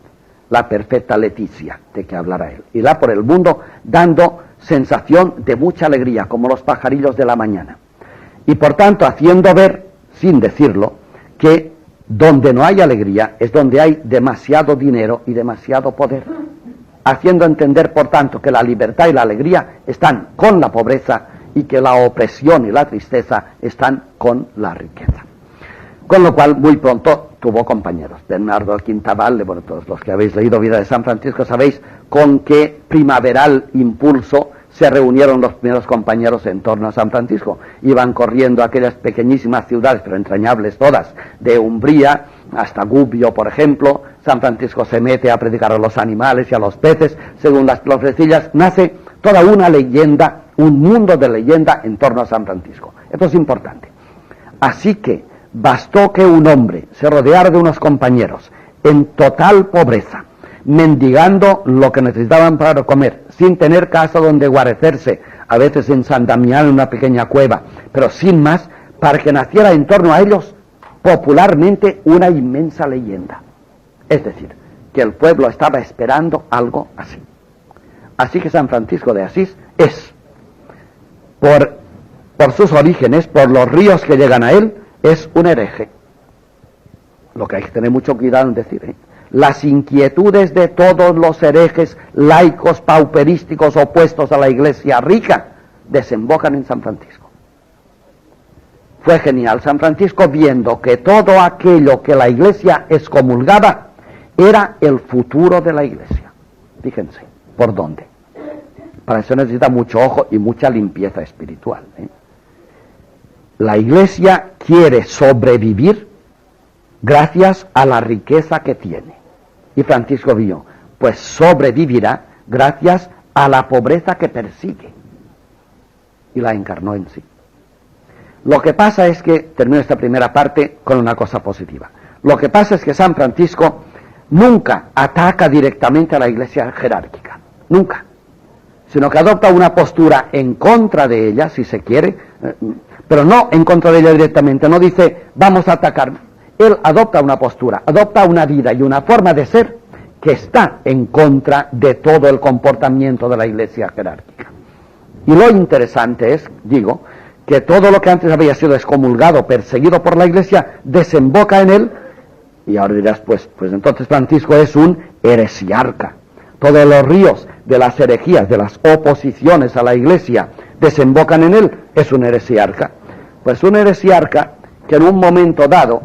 La perfecta Leticia, de que hablará él. Irá por el mundo dando sensación de mucha alegría, como los pajarillos de la mañana. Y por tanto haciendo ver, sin decirlo, que donde no hay alegría es donde hay demasiado dinero y demasiado poder. Haciendo entender, por tanto, que la libertad y la alegría están con la pobreza y que la opresión y la tristeza están con la riqueza. Con lo cual, muy pronto tuvo compañeros. Bernardo Quintaval, bueno, todos los que habéis leído Vida de San Francisco sabéis con qué primaveral impulso se reunieron los primeros compañeros en torno a San Francisco. Iban corriendo aquellas pequeñísimas ciudades, pero entrañables todas, de Umbría hasta Gubbio, por ejemplo. San Francisco se mete a predicar a los animales y a los peces, según las profecías. Nace toda una leyenda, un mundo de leyenda en torno a San Francisco. Esto es importante. Así que bastó que un hombre se rodeara de unos compañeros en total pobreza, mendigando lo que necesitaban para comer, sin tener casa donde guarecerse, a veces en San Damián, en una pequeña cueva, pero sin más, para que naciera en torno a ellos popularmente una inmensa leyenda. Es decir, que el pueblo estaba esperando algo así. Así que San Francisco de Asís es, por sus orígenes, por los ríos que llegan a él, es un hereje. Lo que hay que tener mucho cuidado en decir, Las inquietudes de todos los herejes laicos pauperísticos opuestos a la Iglesia rica desembocan en San Francisco. Fue genial San Francisco viendo que todo aquello que la Iglesia excomulgaba era el futuro de la Iglesia. Fíjense, ¿por dónde? Para eso necesita mucho ojo y mucha limpieza espiritual. La Iglesia quiere sobrevivir gracias a la riqueza que tiene. Y Francisco vio, pues sobrevivirá gracias a la pobreza que persigue. Y la encarnó en sí. Lo que pasa es que, termino esta primera parte con una cosa positiva. Lo que pasa es que San Francisco nunca ataca directamente a la Iglesia jerárquica. Nunca. Sino que adopta una postura en contra de ella, si se quiere, pero no en contra de ella directamente. No dice, vamos a atacar. Él adopta una postura, adopta una vida y una forma de ser que está en contra de todo el comportamiento de la Iglesia jerárquica. Y lo interesante es, digo, que todo lo que antes había sido excomulgado, perseguido por la Iglesia, desemboca en él. Y ahora dirás, pues entonces Francisco es un heresiarca. Todos los ríos de las herejías, de las oposiciones a la Iglesia, desembocan en él, es un heresiarca. Pues un heresiarca que en un momento dado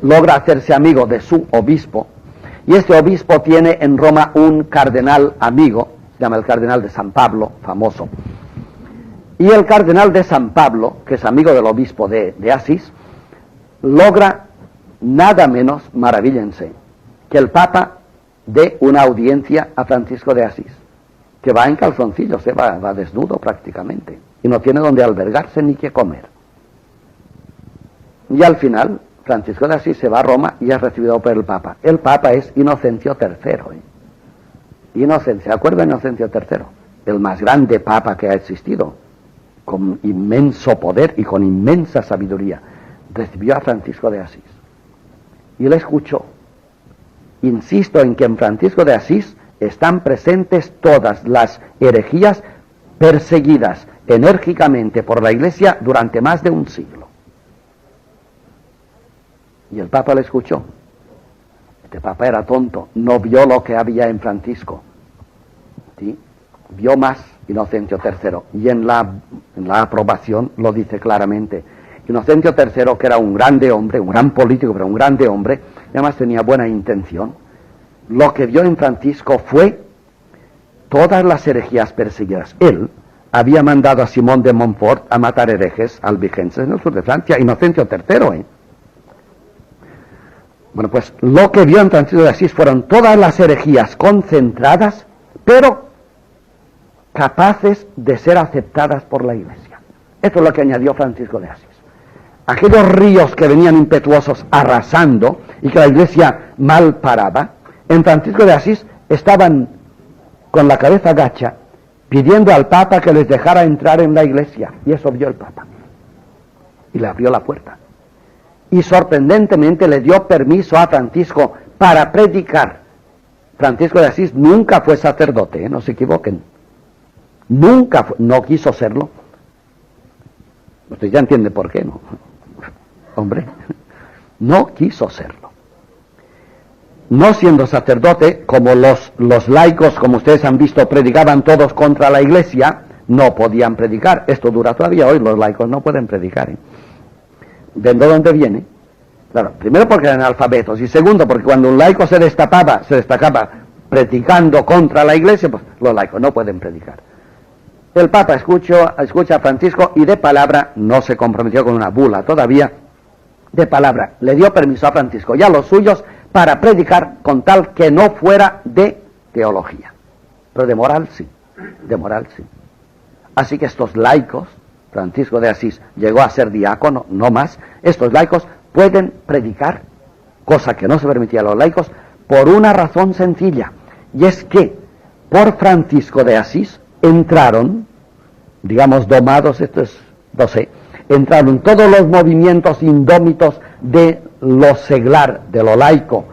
logra hacerse amigo de su obispo, y este obispo tiene en Roma un cardenal amigo, se llama el cardenal de San Pablo, famoso. Y el cardenal de San Pablo, que es amigo del obispo de Asís, logra nada menos, maravíllense, que el Papa dé una audiencia a Francisco de Asís, que va en calzoncillos, va desnudo prácticamente, y no tiene donde albergarse ni qué comer. Y al final, Francisco de Asís se va a Roma y es recibido por el Papa. El Papa es Inocencio III. ¿Se acuerda de Inocencio III? El más grande Papa que ha existido, con inmenso poder y con inmensa sabiduría. Recibió a Francisco de Asís y le escuchó. Insisto en que en Francisco de Asís están presentes todas las herejías perseguidas enérgicamente por la Iglesia durante más de un siglo. Y el Papa le escuchó. Este Papa era tonto, no vio lo que había en Francisco. ¿Sí? Vio más Inocencio III, y en la aprobación lo dice claramente. Inocencio III, que era un grande hombre, un gran político, pero un grande hombre, y además tenía buena intención, lo que vio en Francisco fue todas las herejías perseguidas. Él había mandado a Simón de Montfort a matar herejes albigenses en el sur de Francia, Inocencio III. Bueno, pues lo que vio en Francisco de Asís fueron todas las herejías concentradas, pero capaces de ser aceptadas por la Iglesia. Esto es lo que añadió Francisco de Asís. Aquellos ríos que venían impetuosos arrasando y que la Iglesia mal paraba, en Francisco de Asís estaban con la cabeza gacha pidiendo al Papa que les dejara entrar en la Iglesia, y eso vio el Papa y le abrió la puerta y sorprendentemente le dio permiso a Francisco para predicar. Francisco de Asís nunca fue sacerdote, no se equivoquen, no quiso serlo. Usted ya entiende por qué, ¿no? Hombre, no quiso serlo. No siendo sacerdote, como los laicos, como ustedes han visto, predicaban todos contra la Iglesia, no podían predicar. Esto dura todavía hoy, los laicos no pueden predicar. ¿Ven de dónde viene? Claro, primero porque eran analfabetos, y segundo porque cuando un laico se destacaba predicando contra la Iglesia, pues los laicos no pueden predicar. El Papa escucha a Francisco y de palabra, no se comprometió con una bula todavía, de palabra le dio permiso a Francisco y a los suyos para predicar con tal que no fuera de teología, pero de moral sí. Así que estos laicos, Francisco de Asís llegó a ser diácono, no más, estos laicos pueden predicar, cosa que no se permitía a los laicos, por una razón sencilla, y es que por Francisco de Asís entraron, digamos domados, entraron todos los movimientos indómitos de lo seglar, de lo laico,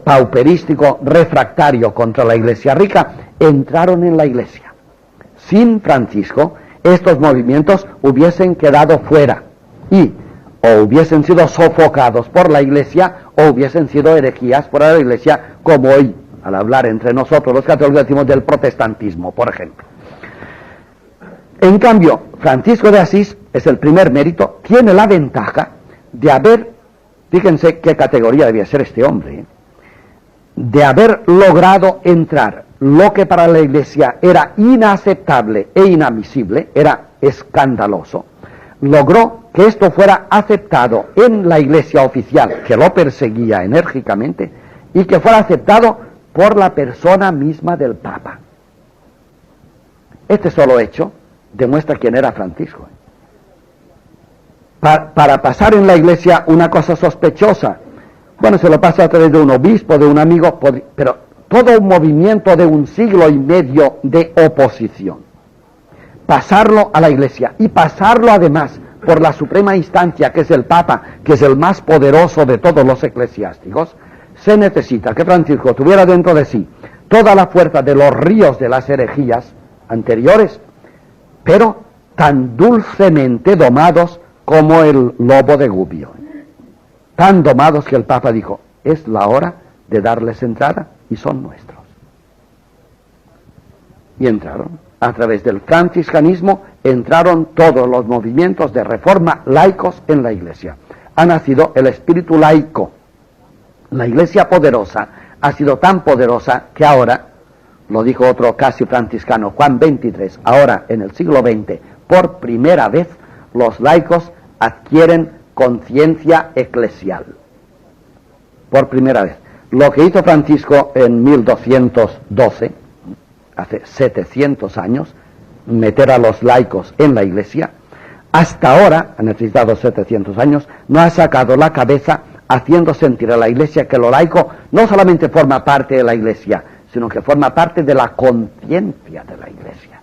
pauperístico, refractario contra la Iglesia rica, entraron en la Iglesia. Sin Francisco, estos movimientos hubiesen quedado fuera y o hubiesen sido sofocados por la Iglesia o hubiesen sido herejías por la Iglesia, como hoy, al hablar entre nosotros los católicos, decimos del protestantismo, por ejemplo. En cambio, Francisco de Asís es el primer mérito, tiene la ventaja de haber, fíjense qué categoría debía ser este hombre, de haber logrado entrar lo que para la Iglesia era inaceptable e inadmisible, era escandaloso, logró que esto fuera aceptado en la Iglesia oficial, que lo perseguía enérgicamente, y que fuera aceptado por la persona misma del Papa. Este solo hecho demuestra quién era Francisco. Para pasar en la Iglesia una cosa sospechosa, bueno, se lo pasa a través de un obispo, de un amigo, pero todo un movimiento de un siglo y medio de oposición, pasarlo a la Iglesia y pasarlo además por la suprema instancia que es el Papa, que es el más poderoso de todos los eclesiásticos, se necesita que Francisco tuviera dentro de sí toda la fuerza de los ríos de las herejías anteriores, pero tan dulcemente domados como el lobo de Gubbio. Tan domados que el Papa dijo, es la hora de darles entrada y son nuestros. Y entraron. A través del franciscanismo entraron todos los movimientos de reforma laicos en la Iglesia. Ha nacido el espíritu laico. La Iglesia poderosa ha sido tan poderosa que ahora, lo dijo otro casi franciscano, Juan XXIII, ahora en el siglo XX, por primera vez los laicos adquieren conciencia eclesial. Por primera vez. Lo que hizo Francisco en 1212, hace 700 años, meter a los laicos en la Iglesia, hasta ahora, ha necesitado 700 años, no ha sacado la cabeza haciendo sentir a la Iglesia que lo laico no solamente forma parte de la Iglesia, sino que forma parte de la conciencia de la Iglesia.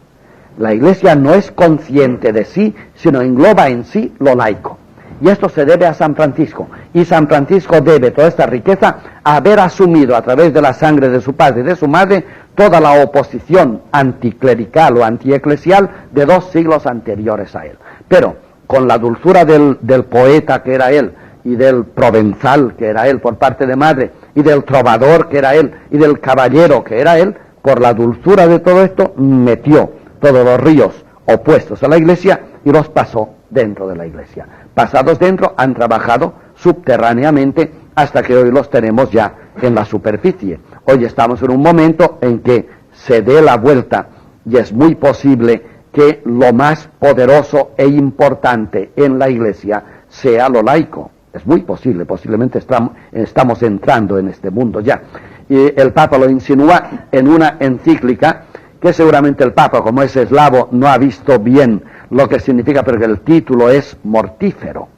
La Iglesia no es consciente de sí, sino engloba en sí lo laico. Y esto se debe a San Francisco. Y San Francisco debe toda esta riqueza a haber asumido a través de la sangre de su padre y de su madre toda la oposición anticlerical o antieclesial de 2 siglos anteriores a él. Pero con la dulzura del poeta que era él, y del provenzal que era él por parte de madre, y del trovador que era él, y del caballero que era él, por la dulzura de todo esto, metió todos los ríos opuestos a la Iglesia y los pasó dentro de la Iglesia. Pasados dentro, han trabajado subterráneamente hasta que hoy los tenemos ya en la superficie. Hoy estamos en un momento en que se dé la vuelta y es muy posible que lo más poderoso e importante en la Iglesia sea lo laico. Es muy posible, posiblemente estamos entrando en este mundo ya. Y el Papa lo insinúa en una encíclica que seguramente el Papa, como es eslavo, no ha visto bien lo que significa, pero que el título es mortífero.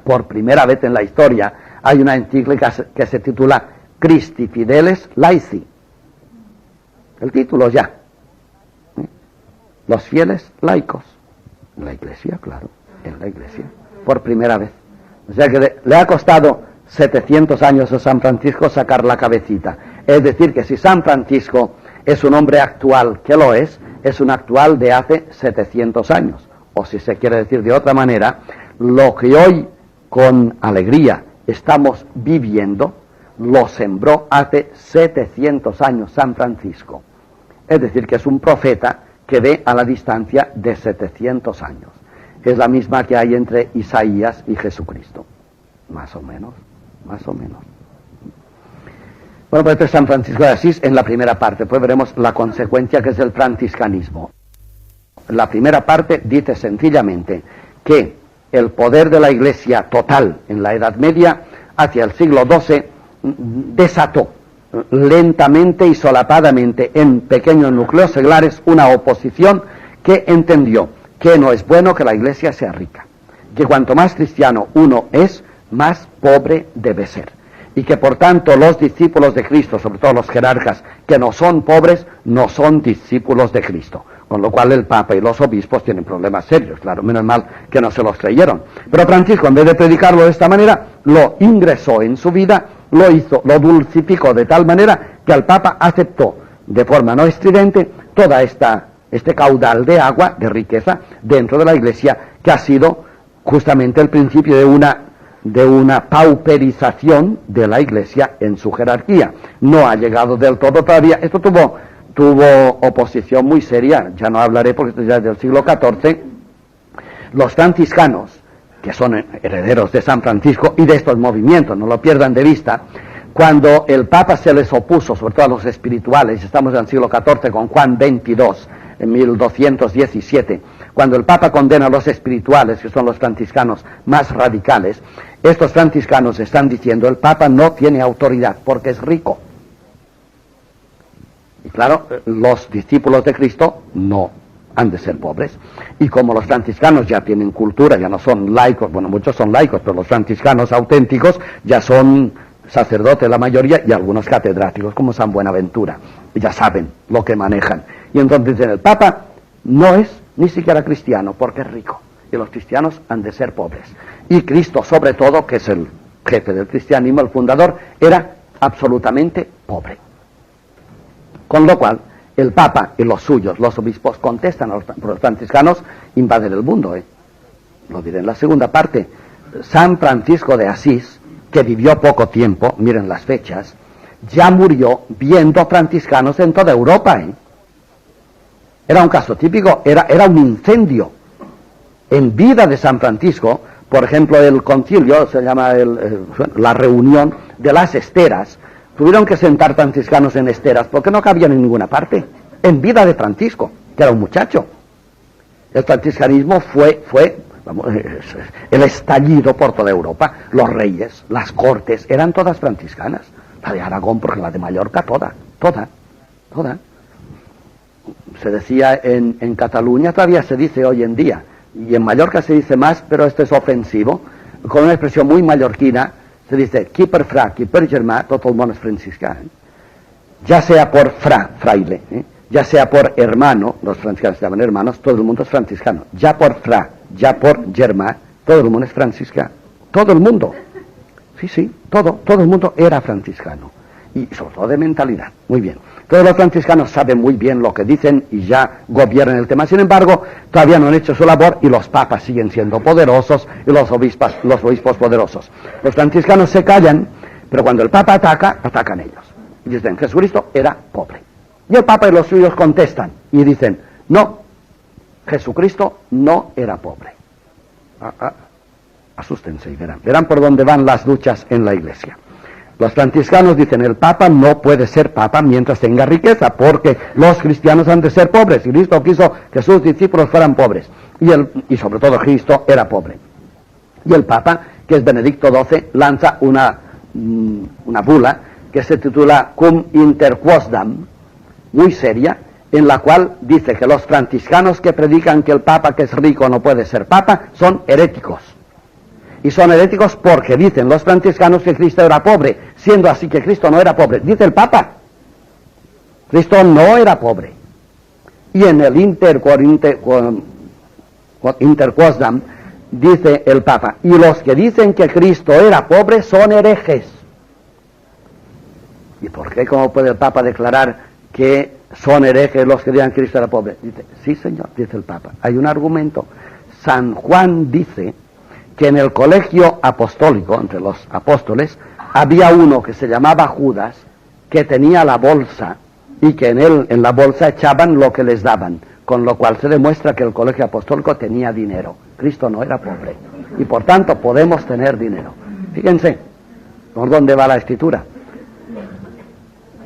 Por primera vez en la historia hay una encíclica que se titula Christi Fideles Laici. El título ya. Los fieles laicos. En la Iglesia, claro, en la Iglesia. Por primera vez. O sea que le ha costado 700 años a San Francisco sacar la cabecita. Es decir, que si San Francisco es un hombre actual, que lo es un actual de hace 700 años. O si se quiere decir de otra manera, lo que hoy con alegría estamos viviendo, lo sembró hace 700 años San Francisco. Es decir, que es un profeta que ve a la distancia de 700 años. Es la misma que hay entre Isaías y Jesucristo. Más o menos, más o menos. Bueno, pues este es San Francisco de Asís en la primera parte. Pues veremos la consecuencia que es el franciscanismo. La primera parte dice sencillamente que el poder de la Iglesia total en la Edad Media hacia el siglo XII desató lentamente y solapadamente en pequeños núcleos seglares una oposición que entendió que no es bueno que la Iglesia sea rica, que cuanto más cristiano uno es, más pobre debe ser, y que por tanto los discípulos de Cristo, sobre todo los jerarcas que no son pobres, no son discípulos de Cristo, con lo cual el Papa y los obispos tienen problemas serios, claro, menos mal que no se los creyeron. Pero Francisco, en vez de predicarlo de esta manera, lo ingresó en su vida, lo hizo, lo dulcificó de tal manera que el Papa aceptó de forma no estridente toda este caudal de agua, de riqueza, dentro de la Iglesia, que ha sido justamente el principio de una pauperización de la Iglesia en su jerarquía. No ha llegado del todo todavía. Esto tuvo oposición muy seria, ya no hablaré porque esto ya es del siglo XIV. Los franciscanos, que son herederos de San Francisco y de estos movimientos, no lo pierdan de vista, cuando el Papa se les opuso, sobre todo a los espirituales, estamos en el siglo XIV con Juan XXII, en 1217, cuando el Papa condena a los espirituales, que son los franciscanos más radicales, estos franciscanos están diciendo el Papa no tiene autoridad porque es rico. Y claro, los discípulos de Cristo no han de ser pobres. Y como los franciscanos ya tienen cultura, ya no son laicos, bueno, muchos son laicos, pero los franciscanos auténticos ya son sacerdotes la mayoría y algunos catedráticos, como San Buenaventura, y ya saben lo que manejan. Y entonces el Papa no es ni siquiera cristiano porque es rico, y los cristianos han de ser pobres. Y Cristo, sobre todo, que es el jefe del cristianismo, el fundador, era absolutamente pobre. Con lo cual, el Papa y los suyos, los obispos, contestan a los franciscanos, invaden el mundo. Lo diré en la segunda parte. San Francisco de Asís, que vivió poco tiempo, miren las fechas, ya murió viendo franciscanos en toda Europa. Era un caso típico, era un incendio. En vida de San Francisco, por ejemplo, el concilio, se llama la reunión de las esteras, tuvieron que sentar franciscanos en esteras porque no cabían en ninguna parte. En vida de Francisco, que era un muchacho. El franciscanismo fue el estallido por toda Europa. Los reyes, las cortes, eran todas franciscanas. La de Aragón, porque la de Mallorca, toda. Se decía en Cataluña, todavía se dice hoy en día, y en Mallorca se dice más, pero esto es ofensivo, con una expresión muy mallorquina, se dice qui per fra, qui per germà, tot el món és franciscà. Ya sea por fraile, ya sea por hermano, los franciscanos se llaman hermanos, todo el mundo es franciscano. Ya por fra, ya por germà, todo el mundo es franciscano. Todo el mundo. Sí, todo el mundo era franciscano. Y sobre todo de mentalidad. Muy bien. Todos los franciscanos saben muy bien lo que dicen y ya gobiernan el tema. Sin embargo, todavía no han hecho su labor y los papas siguen siendo poderosos y los obispos poderosos. Los franciscanos se callan, pero cuando el papa ataca, atacan ellos. Y dicen, Jesucristo era pobre. Y el papa y los suyos contestan y dicen, no, Jesucristo no era pobre. Asústense y verán por dónde van las luchas en la iglesia. Los franciscanos dicen, el papa no puede ser papa mientras tenga riqueza, porque los cristianos han de ser pobres, y Cristo quiso que sus discípulos fueran pobres, y sobre todo Cristo era pobre. Y el papa, que es Benedicto XII, lanza una bula que se titula Cum Interquosdam, muy seria, en la cual dice que los franciscanos que predican que el papa que es rico no puede ser papa, son heréticos. Y son heréticos porque dicen los franciscanos que Cristo era pobre, siendo así que Cristo no era pobre. Dice el Papa, Cristo no era pobre. Y en el Interquosdam dice el Papa, y los que dicen que Cristo era pobre son herejes. ¿Y por qué? ¿Cómo puede el Papa declarar que son herejes los que digan que Cristo era pobre? Dice, sí señor, dice el Papa, hay un argumento. San Juan dice que en el colegio apostólico, entre los apóstoles, había uno que se llamaba Judas, que tenía la bolsa, y que en la bolsa echaban lo que les daban, con lo cual se demuestra que el colegio apostólico tenía dinero. Cristo no era pobre, y por tanto podemos tener dinero. Fíjense, ¿por dónde va la escritura?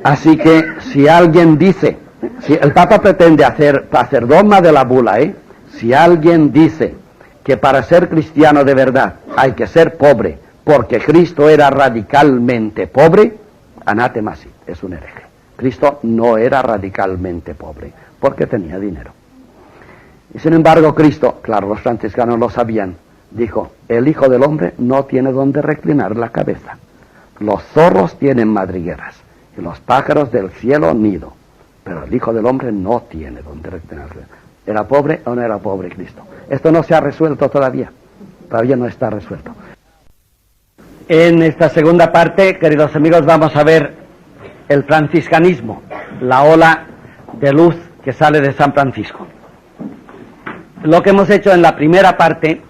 Así que, si alguien dice, si el Papa pretende hacer dogma de la bula, si alguien dice que para ser cristiano de verdad hay que ser pobre, porque Cristo era radicalmente pobre, anátema sí, es un hereje. Cristo no era radicalmente pobre, porque tenía dinero. Y sin embargo Cristo, claro, los franciscanos lo sabían, dijo, el Hijo del Hombre no tiene donde reclinar la cabeza. Los zorros tienen madrigueras, y los pájaros del cielo nido, pero el Hijo del Hombre no tiene donde reclinar la cabeza. ¿Era pobre o no era pobre Cristo? Esto no se ha resuelto todavía no está resuelto. En esta segunda parte, queridos amigos, vamos a ver el franciscanismo, la ola de luz que sale de San Francisco. Lo que hemos hecho en la primera parte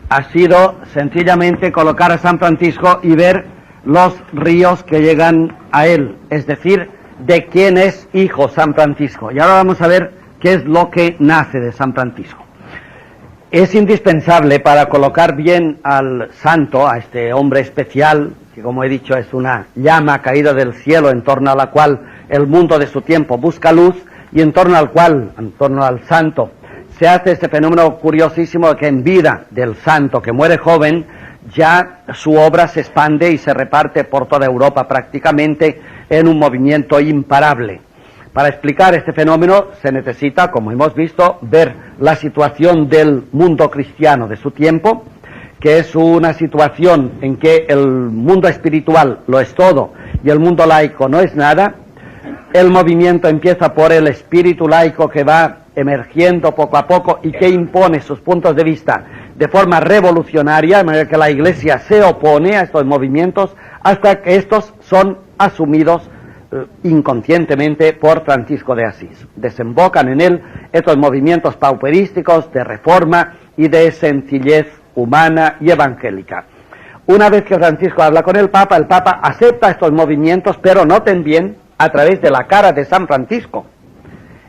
ha sido sencillamente colocar a San Francisco y ver los ríos que llegan a él, es decir, de quién es hijo San Francisco. Y ahora vamos a ver qué es lo que nace de San Francisco. Es indispensable para colocar bien al santo, a este hombre especial, que como he dicho es una llama caída del cielo en torno a la cual el mundo de su tiempo busca luz y en torno al santo, se hace este fenómeno curiosísimo de que en vida del santo que muere joven, ya su obra se expande y se reparte por toda Europa prácticamente en un movimiento imparable. Para explicar este fenómeno se necesita, como hemos visto, ver la situación del mundo cristiano de su tiempo, que es una situación en que el mundo espiritual lo es todo y el mundo laico no es nada. El movimiento empieza por el espíritu laico que va emergiendo poco a poco y que impone sus puntos de vista de forma revolucionaria, de manera que la Iglesia se opone a estos movimientos hasta que estos son asumidos inconscientemente por Francisco de Asís. Desembocan en él estos movimientos pauperísticos de reforma y de sencillez humana y evangélica. Una vez que Francisco habla con el Papa acepta estos movimientos, pero noten bien, a través de la cara de San Francisco.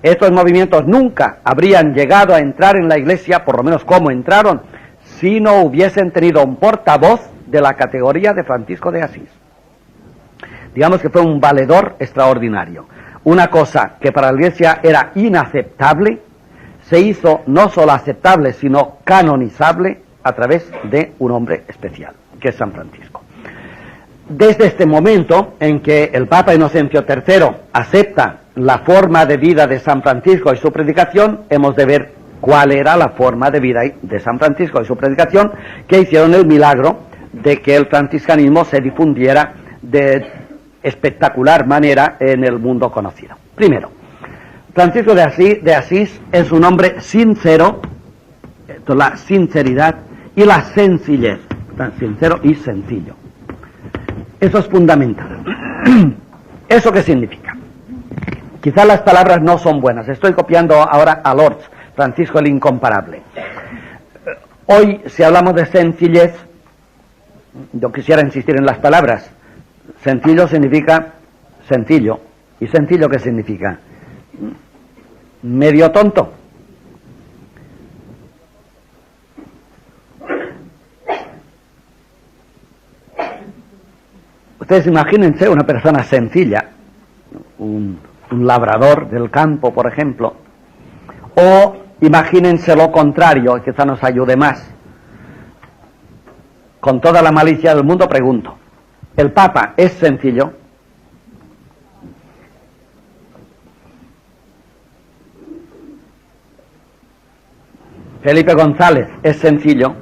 Estos movimientos nunca habrían llegado a entrar en la Iglesia, por lo menos como entraron, si no hubiesen tenido un portavoz de la categoría de Francisco de Asís. Digamos que fue un valedor extraordinario. Una cosa que para la Iglesia era inaceptable, se hizo no solo aceptable, sino canonizable a través de un hombre especial, que es San Francisco. Desde este momento en que el Papa Inocencio III acepta la forma de vida de San Francisco y su predicación, hemos de ver cuál era la forma de vida de San Francisco y su predicación, que hicieron el milagro de que el franciscanismo se difundiera de espectacular manera en el mundo conocido. Primero, Francisco de Asís es un hombre sincero, la sinceridad y la sencillez, tan sincero y sencillo. Eso es fundamental. ¿Eso qué significa? Quizás las palabras no son buenas. Estoy copiando ahora a Lourdes, Francisco el Incomparable. Hoy, si hablamos de sencillez, yo quisiera insistir en las palabras. Sencillo significa sencillo. ¿Y sencillo qué significa? Medio tonto. Ustedes imagínense una persona sencilla, un labrador del campo, por ejemplo, o imagínense lo contrario, quizá nos ayude más. Con toda la malicia del mundo pregunto, ¿el Papa es sencillo? Felipe González es sencillo.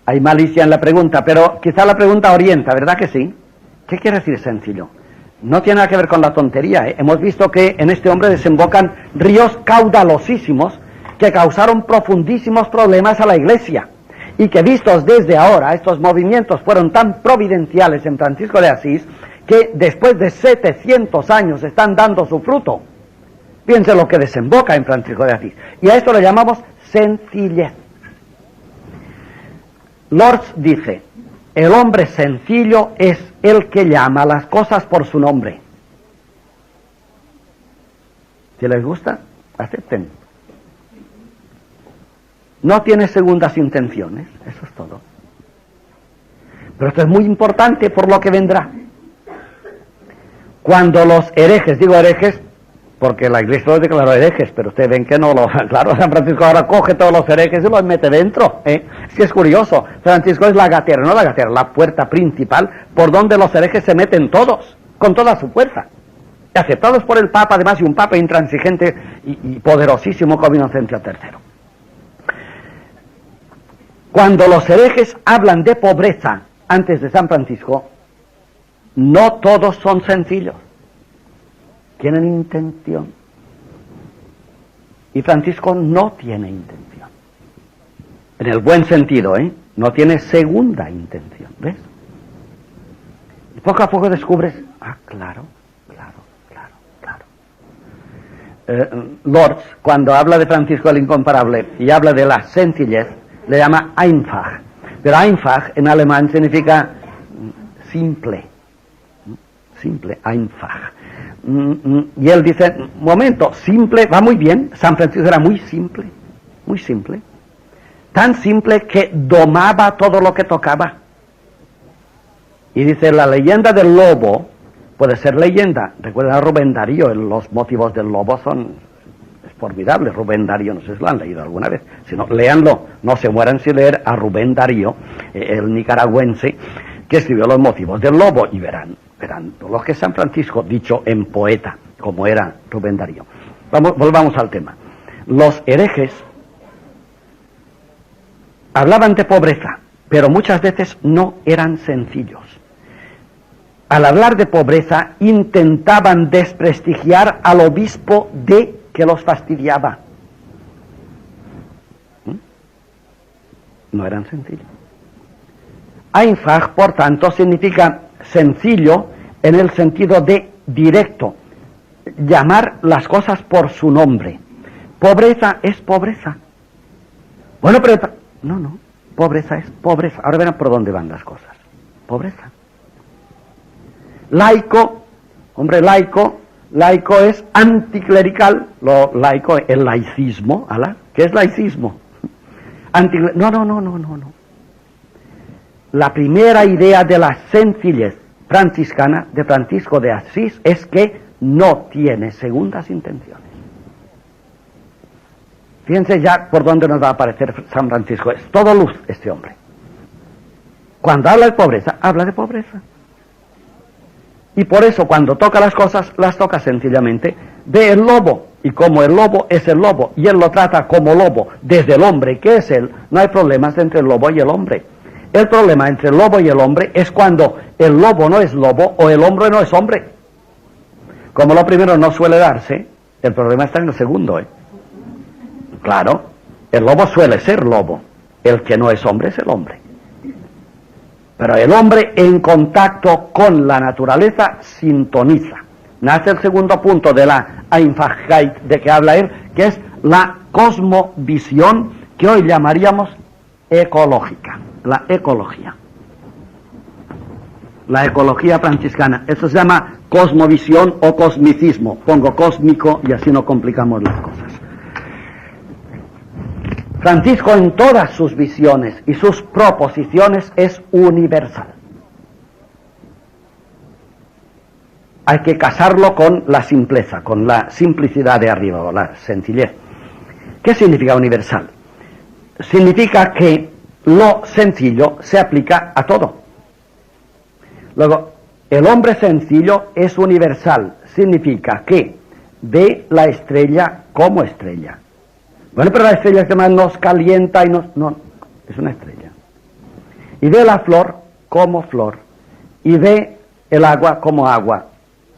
Hay malicia en la pregunta, pero quizá la pregunta orienta, ¿verdad que sí? ¿Qué quiere decir sencillo? No tiene nada que ver con la tontería, ¿eh? Hemos visto que en este hombre desembocan ríos caudalosísimos que causaron profundísimos problemas a la Iglesia y que vistos desde ahora, estos movimientos fueron tan providenciales en Francisco de Asís que después de 700 años están dando su fruto. Fíjense lo que desemboca en Francisco de Asís. Y a esto lo llamamos sencillez. Lourdes dice, el hombre sencillo es el que llama las cosas por su nombre. Si les gusta, acepten. No tiene segundas intenciones, eso es todo. Pero esto es muy importante por lo que vendrá. Cuando los herejes, digo herejes, porque la Iglesia los declaró herejes, pero ustedes ven que no lo... Claro, San Francisco ahora coge todos los herejes y los mete dentro, ¿eh? Es que es curioso, Francisco es la gatera, no la gatera, la puerta principal por donde los herejes se meten todos, con toda su fuerza. Y aceptados por el Papa, además, y un Papa intransigente y poderosísimo como Inocencio III. Cuando los herejes hablan de pobreza antes de San Francisco, no todos son sencillos. Tienen intención. Y Francisco no tiene intención. En el buen sentido, ¿eh? No tiene segunda intención, ¿ves? Y poco a poco descubres, claro. Lourdes, cuando habla de Francisco el Incomparable y habla de la sencillez, le llama einfach. Pero einfach en alemán significa simple. Simple, einfach. Y él dice, momento, simple, va muy bien. San Francisco era muy simple. Tan simple que domaba todo lo que tocaba. Y dice, la leyenda del lobo puede ser leyenda. Recuerden a Rubén Darío, los motivos del lobo es formidable. Rubén Darío, no sé si lo han leído alguna vez. Si no, léanlo, no se mueran sin leer a Rubén Darío, el nicaragüense, que escribió los motivos del lobo, y verán lo que es San Francisco, dicho en poeta, como era Rubén Darío. Volvamos al tema. Los herejes hablaban de pobreza, pero muchas veces no eran sencillos. Al hablar de pobreza, intentaban desprestigiar al obispo que los fastidiaba. No eran sencillos. Einfach, por tanto, significa sencillo en el sentido de directo, llamar las cosas por su nombre. Pobreza es pobreza. Bueno, pero... No, pobreza es pobreza. Ahora verán por dónde van las cosas. Pobreza. Laico, hombre, laico es anticlerical. Lo laico, el laicismo, ¿qué es laicismo? No. La primera idea de la sencillez franciscana de Francisco de Asís es que no tiene segundas intenciones. Fíjense ya por dónde nos va a aparecer San Francisco. Es todo luz este hombre. Cuando habla de pobreza, habla de pobreza. Y por eso cuando toca las cosas, las toca sencillamente. Ve el lobo, Y como el lobo es el lobo, y él lo trata como lobo desde el hombre, que es él, no hay problemas entre el lobo y el hombre. El problema entre el lobo y el hombre es cuando el lobo no es lobo o el hombre no es hombre. Como lo primero no suele darse, el problema está en el segundo, ¿eh? Claro, el lobo suele ser lobo, el que no es hombre es el hombre. Pero el hombre en contacto con la naturaleza sintoniza. Nace el segundo punto de la Einfachheit de que habla él, que es la cosmovisión que hoy llamaríamos ecológica, la ecología. La ecología franciscana, eso se llama cosmovisión o cosmicismo. Pongo cósmico y así no complicamos las cosas. Francisco en todas sus visiones y sus proposiciones es universal. Hay que casarlo con la simpleza, con la simplicidad de arriba, o la sencillez. ¿Qué significa universal? Significa que lo sencillo se aplica a todo. Luego, el hombre sencillo es universal, significa que ve la estrella como estrella. Bueno, pero la estrella que más nos calienta y nos... No, es una estrella. Y ve la flor como flor, y ve el agua como agua.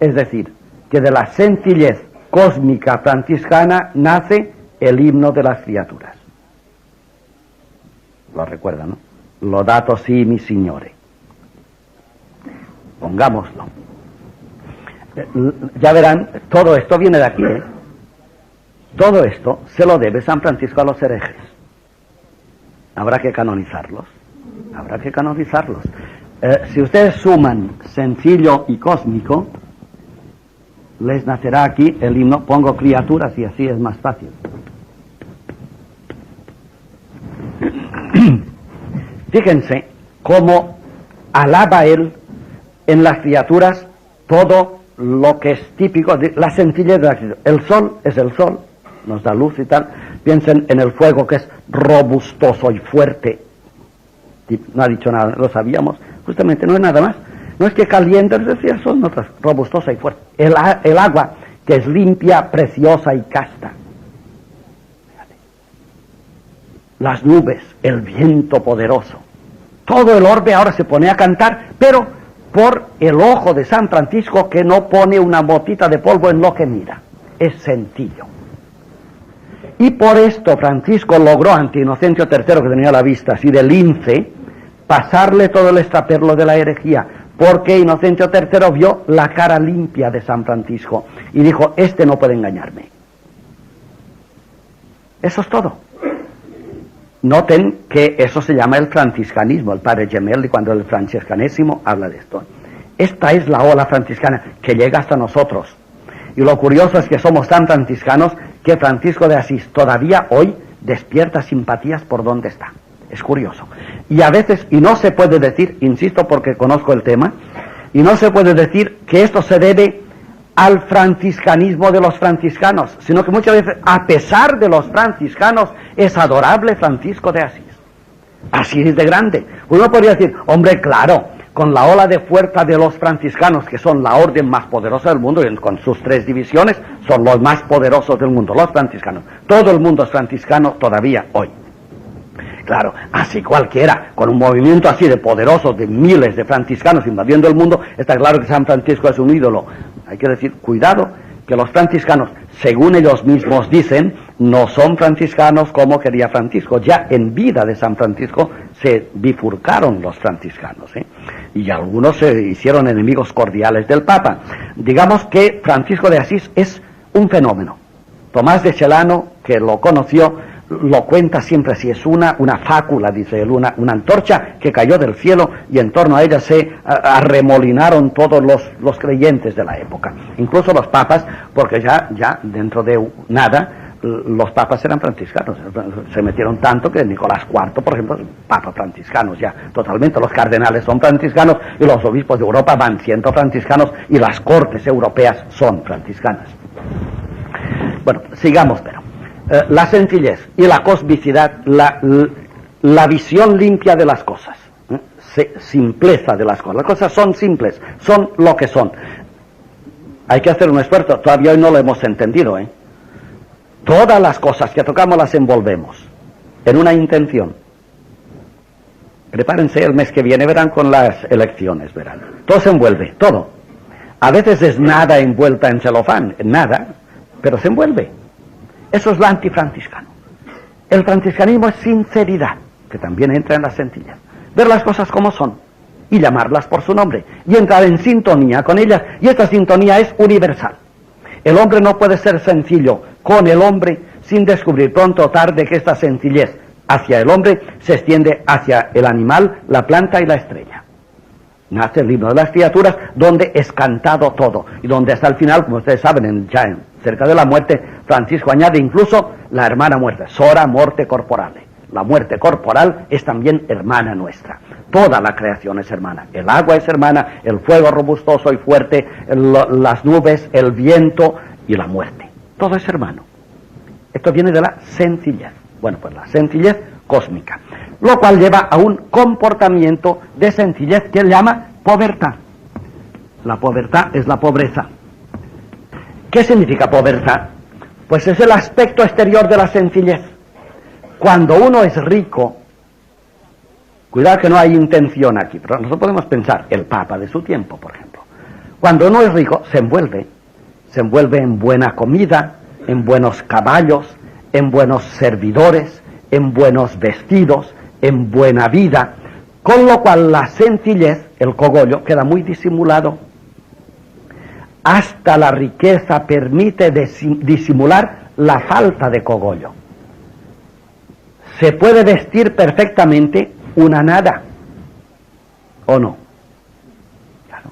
Es decir, que de la sencillez cósmica franciscana nace el himno de las criaturas. Lo recuerdan, ¿no? Lodato si mi Signore. Pongámoslo. Ya verán, todo esto viene de aquí, ¿eh? Todo esto se lo debe San Francisco a los herejes. Habrá que canonizarlos. Habrá que canonizarlos. Si ustedes suman sencillo y cósmico, les nacerá aquí el himno. Pongo criaturas y así es más fácil. Fíjense cómo alaba él en las criaturas todo lo que es típico de la sencillez de la criatura. El sol es el sol, nos da luz y tal. Piensen en el fuego, que es robustoso y fuerte. No ha dicho nada, lo sabíamos. Justamente no es nada más. No es que caliente, es decir, son otras, robustosa y fuerte. El agua, que es limpia, preciosa y casta. Las nubes, el viento poderoso. Todo el orbe ahora se pone a cantar, pero por el ojo de San Francisco, que no pone una motita de polvo en lo que mira. Es sencillo. Y por esto Francisco logró ante Inocencio III, que tenía la vista así de lince, pasarle todo el extraperlo de la herejía, porque Inocencio III vio la cara limpia de San Francisco y dijo, este no puede engañarme. Eso es todo. Noten que eso se llama el franciscanismo. El padre Gemelli, cuando el franciscanésimo habla de esto. Esta es la ola franciscana que llega hasta nosotros. Y lo curioso es que somos tan franciscanos que Francisco de Asís todavía hoy despierta simpatías por donde está. Es curioso. Y a veces, y no se puede decir, insisto porque conozco el tema, y no se puede decir que esto se debe al franciscanismo de los franciscanos, sino que muchas veces, a pesar de los franciscanos, es adorable Francisco de Asís. Así es de grande. Uno podría decir, hombre, claro, con la ola de fuerza de los franciscanos, que son la orden más poderosa del mundo, y con sus 3 divisiones, son los más poderosos del mundo, los franciscanos. Todo el mundo es franciscano todavía hoy. Claro, así cualquiera, con un movimiento así de poderoso, de miles de franciscanos invadiendo el mundo, está claro que San Francisco es un ídolo. Hay que decir, cuidado, que los franciscanos, según ellos mismos dicen, no son franciscanos como quería Francisco. Ya en vida de San Francisco se bifurcaron los franciscanos, ¿eh? Y algunos se hicieron enemigos cordiales del Papa. Digamos que Francisco de Asís es un fenómeno. Tomás de Celano, que lo conoció, lo cuenta siempre así, es una fácula, dice él, una antorcha que cayó del cielo y en torno a ella se arremolinaron todos los creyentes de la época, incluso los papas, porque ya dentro de nada los papas eran franciscanos, se metieron tanto que Nicolás IV, por ejemplo, es papa franciscano ya totalmente, los cardenales son franciscanos y los obispos de Europa van siendo franciscanos y las cortes europeas son franciscanas. Bueno, sigamos, pero la sencillez y la cosmicidad, la visión limpia de las cosas, simpleza de las cosas. Las cosas son simples, son lo que son. Hay que hacer un esfuerzo, todavía hoy no lo hemos entendido, Todas las cosas que tocamos las envolvemos en una intención. Prepárense, el mes que viene verán con las elecciones, verán. Todo se envuelve, todo. A veces es nada envuelta en celofán, nada, pero se envuelve. Eso es lo antifranciscano. El franciscanismo es sinceridad, que también entra en la sencillez. Ver las cosas como son y llamarlas por su nombre y entrar en sintonía con ellas, y esta sintonía es universal. El hombre no puede ser sencillo con el hombre sin descubrir pronto o tarde que esta sencillez hacia el hombre se extiende hacia el animal, la planta y la estrella. Nace el libro de las criaturas, donde es cantado todo, y donde hasta el final, como ustedes saben, cerca de la muerte, Francisco añade incluso la hermana muerte, sora morte corporale. La muerte corporal es también hermana nuestra. Toda la creación es hermana. El agua es hermana, el fuego robustoso y fuerte, las nubes, el viento y la muerte. Todo es hermano. Esto viene de la sencillez. Bueno, pues la sencillez cósmica. Lo cual lleva a un comportamiento de sencillez que él llama pobreza. La pobreza es la pobreza. ¿Qué significa pobreza? Pues es el aspecto exterior de la sencillez. Cuando uno es rico, cuidado que no hay intención aquí, pero nosotros podemos pensar, el Papa de su tiempo, por ejemplo. Cuando uno es rico, se envuelve en buena comida, en buenos caballos, en buenos servidores, en buenos vestidos, en buena vida, con lo cual la sencillez, el cogollo, queda muy disimulado. Hasta la riqueza permite disimular la falta de cogollo. Se puede vestir perfectamente una nada, ¿o no? Claro.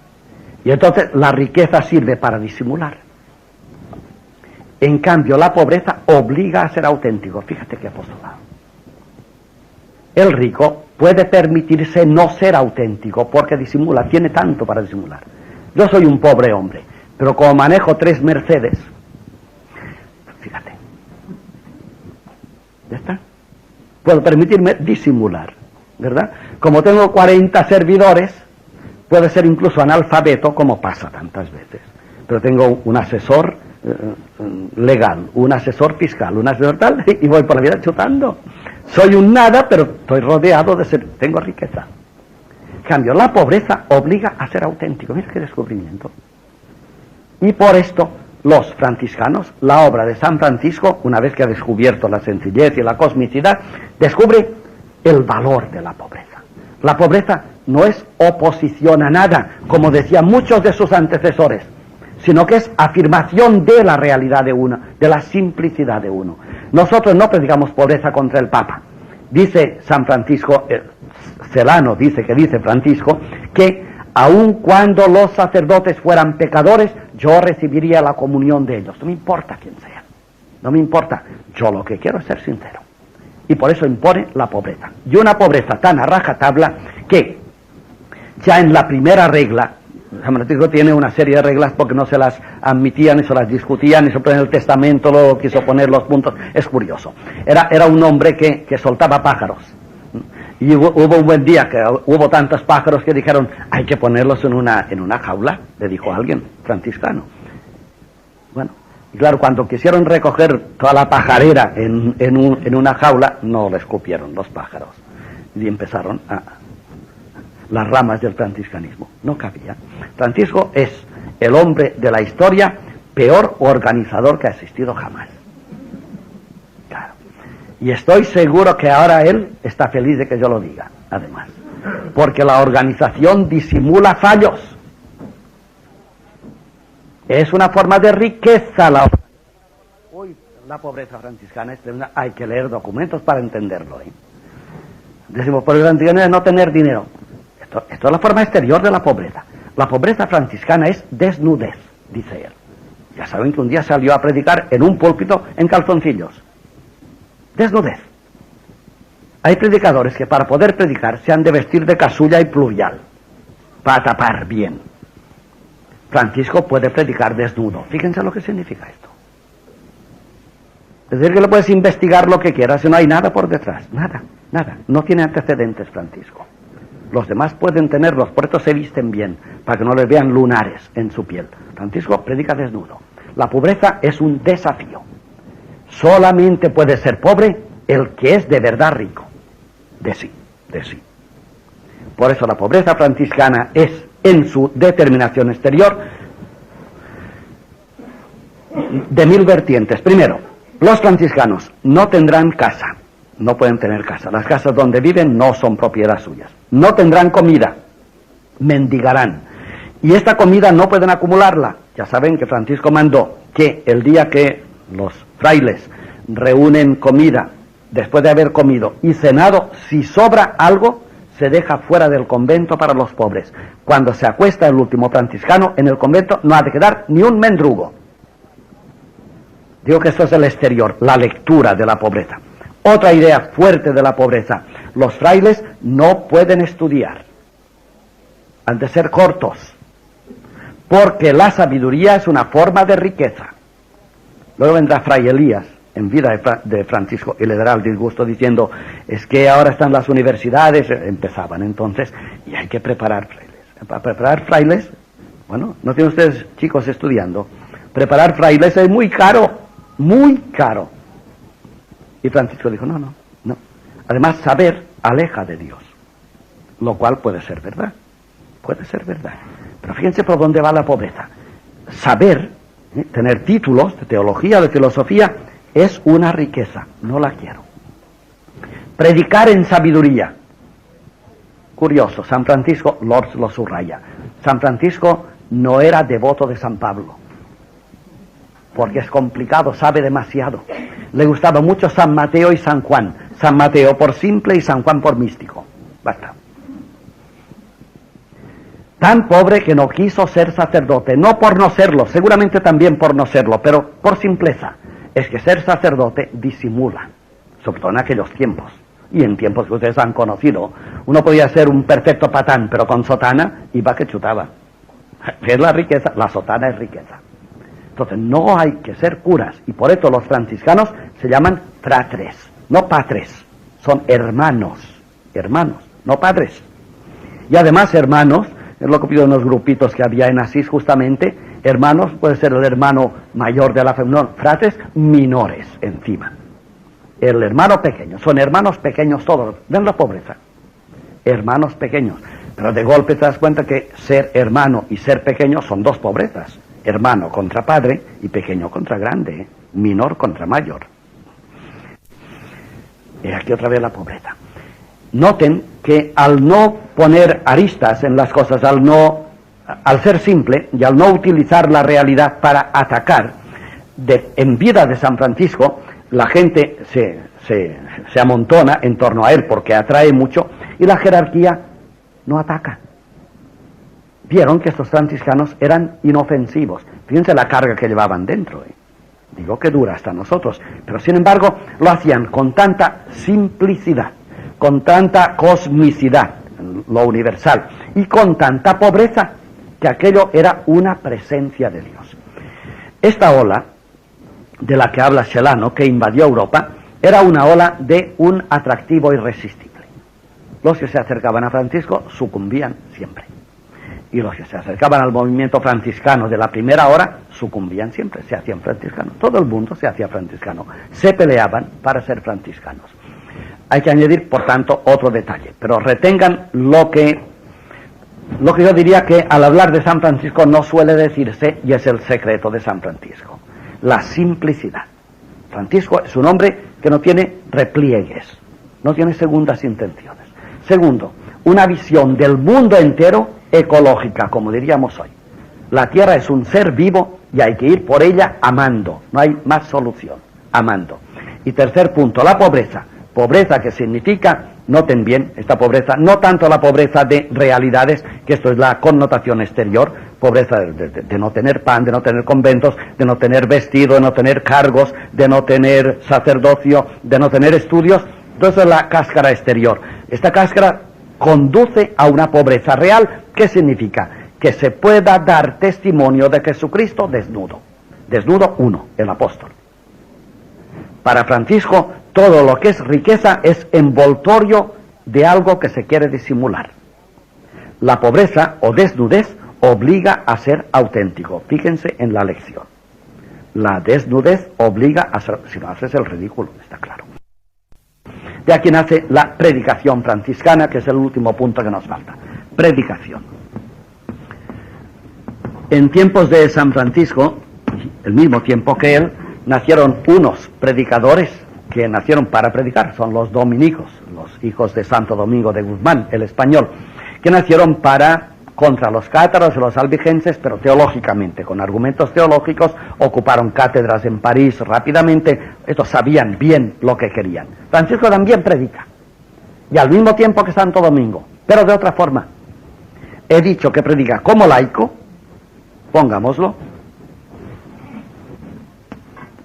Y entonces la riqueza sirve para disimular. En cambio, la pobreza obliga a ser auténtico. Fíjate qué apostolado. El rico puede permitirse no ser auténtico porque disimula, tiene tanto para disimular. Yo soy un pobre hombre, pero como manejo 3 Mercedes, fíjate, ¿ya está? Puedo permitirme disimular, ¿verdad? Como tengo 40 servidores, puedo ser incluso analfabeto, como pasa tantas veces. Pero tengo un asesor legal, un asesor fiscal, un asesor tal, y voy por la vida chutando. Soy un nada, pero estoy rodeado de ser, tengo riqueza. En cambio, la pobreza obliga a ser auténtico. Mira qué descubrimiento. Y por esto, los franciscanos, la obra de San Francisco, una vez que ha descubierto la sencillez y la cosmicidad, descubre el valor de la pobreza. La pobreza no es oposición a nada, como decían muchos de sus antecesores, sino que es afirmación de la realidad de uno, de la simplicidad de uno. Nosotros no predicamos pobreza contra el Papa. Dice San Francisco, Celano dice Francisco, que aun cuando los sacerdotes fueran pecadores, yo recibiría la comunión de ellos. No me importa quién sea, no me importa. Yo lo que quiero es ser sincero. Y por eso impone la pobreza. Y una pobreza tan a rajatabla que ya en la primera regla, San Francisco tiene una serie de reglas porque no se las admitían, ni se las discutían, ni se en el testamento luego quiso poner los puntos. Es curioso. Era un hombre que soltaba pájaros. Y hubo un buen día que hubo tantos pájaros que dijeron, hay que ponerlos en una jaula, le dijo alguien, franciscano. Bueno, y claro, cuando quisieron recoger toda la pajarera en una jaula, no le escupieron los pájaros. Y empezaron las ramas del franciscanismo. No cabía. Francisco es el hombre de la historia peor organizador que ha existido jamás. Claro. Y estoy seguro que ahora él está feliz de que yo lo diga, además. Porque la organización disimula fallos. Es una forma de riqueza Uy, la pobreza franciscana es tremenda. Hay que leer documentos para entenderlo. Decimos, por el franciscano es no tener dinero. Esto es la forma exterior de la pobreza. La pobreza franciscana es desnudez, dice él. Ya saben que un día salió a predicar en un púlpito en calzoncillos. Desnudez. Hay predicadores que para poder predicar se han de vestir de casulla y pluvial, para tapar bien. Francisco puede predicar desnudo. Fíjense lo que significa esto. Es decir, que le puedes investigar lo que quieras y no hay nada por detrás. Nada. No tiene antecedentes Francisco. Los demás pueden tenerlos, por eso se visten bien, para que no les vean lunares en su piel. Francisco predica desnudo. La pobreza es un desafío. Solamente puede ser pobre el que es de verdad rico. De sí. Por eso la pobreza franciscana es, en su determinación exterior, de 1000 vertientes. Primero, los franciscanos no tendrán casa, no pueden tener casa. Las casas donde viven no son propiedad suyas. No tendrán comida, mendigarán. Y esta comida no pueden acumularla. Ya saben que Francisco mandó que el día que los frailes reúnen comida, después de haber comido y cenado, si sobra algo, se deja fuera del convento para los pobres. Cuando se acuesta el último franciscano en el convento, no ha de quedar ni un mendrugo. Digo que esto es el exterior, la lectura de la pobreza. Otra idea fuerte de la pobreza: los frailes no pueden estudiar, han de ser cortos, porque la sabiduría es una forma de riqueza. Luego vendrá Fray Elías en vida de Francisco y le dará el disgusto diciendo: es que ahora están las universidades, empezaban entonces, y hay que preparar frailes. Para preparar frailes, bueno, ¿no tienen ustedes chicos estudiando? Preparar frailes es muy caro, muy caro. Y Francisco dijo: no. Además, saber aleja de Dios, lo cual puede ser verdad. Pero fíjense por dónde va la pobreza. Saber, tener títulos de teología, de filosofía, es una riqueza, no la quiero. Predicar en sabiduría. Curioso, San Francisco, Lourdes lo subraya. San Francisco no era devoto de San Pablo, porque es complicado, sabe demasiado. Le gustaba mucho San Mateo y San Juan. San Mateo por simple y San Juan por místico. Basta. Tan pobre que no quiso ser sacerdote, no por no serlo, seguramente también por no serlo, pero por simpleza. Es que ser sacerdote disimula, sobre todo en aquellos tiempos, y en tiempos que ustedes han conocido. Uno podía ser un perfecto patán, pero con sotana iba que chutaba. ¿Qué es la riqueza? La sotana es riqueza. Entonces no hay que ser curas, y por eso los franciscanos se llaman fratres, no patres, son hermanos, no padres. Y además hermanos, es lo que pido en los grupitos que había en Asís justamente, hermanos puede ser el hermano mayor de la familia, no, fratres minores encima. El hermano pequeño, son hermanos pequeños todos, ven la pobreza, hermanos pequeños, pero de golpe te das cuenta que ser hermano y ser pequeño son dos pobrezas. Hermano contra padre y pequeño contra grande, menor contra mayor. Y aquí otra vez la pobreza. Noten que al no poner aristas en las cosas, al ser simple y al no utilizar la realidad para atacar, en vida de San Francisco, la gente se amontona en torno a él porque atrae mucho y la jerarquía no ataca. Vieron que estos franciscanos eran inofensivos. Fíjense la carga que llevaban dentro. Digo que dura hasta nosotros, pero sin embargo lo hacían con tanta simplicidad, con tanta cosmicidad, lo universal, y con tanta pobreza, que aquello era una presencia de Dios. Esta ola de la que habla Celano, que invadió Europa, era una ola de un atractivo irresistible. Los que se acercaban a Francisco sucumbían siempre. Y los que se acercaban al movimiento franciscano de la primera hora sucumbían siempre, se hacían franciscanos. Todo el mundo se hacía franciscano. Se peleaban para ser franciscanos. Hay que añadir, por tanto, otro detalle. Pero retengan lo que yo diría que al hablar de San Francisco no suele decirse, y es el secreto de San Francisco. La simplicidad. Francisco es un hombre que no tiene repliegues, no tiene segundas intenciones. Segundo, una visión del mundo entero ecológica, como diríamos hoy. La tierra es un ser vivo y hay que ir por ella amando. No hay más solución, amando. Y tercer punto, la pobreza. Pobreza que significa, noten bien esta pobreza, no tanto la pobreza de realidades, que esto es la connotación exterior, pobreza de no tener pan, de no tener conventos, de no tener vestido, de no tener cargos, de no tener sacerdocio, de no tener estudios. Entonces es la cáscara exterior. Esta cáscara conduce a una pobreza real. ¿Qué significa? Que se pueda dar testimonio de Jesucristo desnudo. Desnudo uno, el apóstol. Para Francisco, todo lo que es riqueza es envoltorio de algo que se quiere disimular. La pobreza o desnudez obliga a ser auténtico. Fíjense en la lección. La desnudez obliga a ser, si no haces el ridículo, está claro. De aquí nace la predicación franciscana, que es el último punto que nos falta. Predicación. En tiempos de San Francisco, el mismo tiempo que él, nacieron unos predicadores que nacieron para predicar, son los dominicos, los hijos de Santo Domingo de Guzmán, el español, que nacieron contra los cátaros y los albigenses, pero teológicamente, con argumentos teológicos, ocuparon cátedras en París rápidamente, estos sabían bien lo que querían. Francisco también predica, y al mismo tiempo que Santo Domingo, pero de otra forma. He dicho que predica como laico, pongámoslo.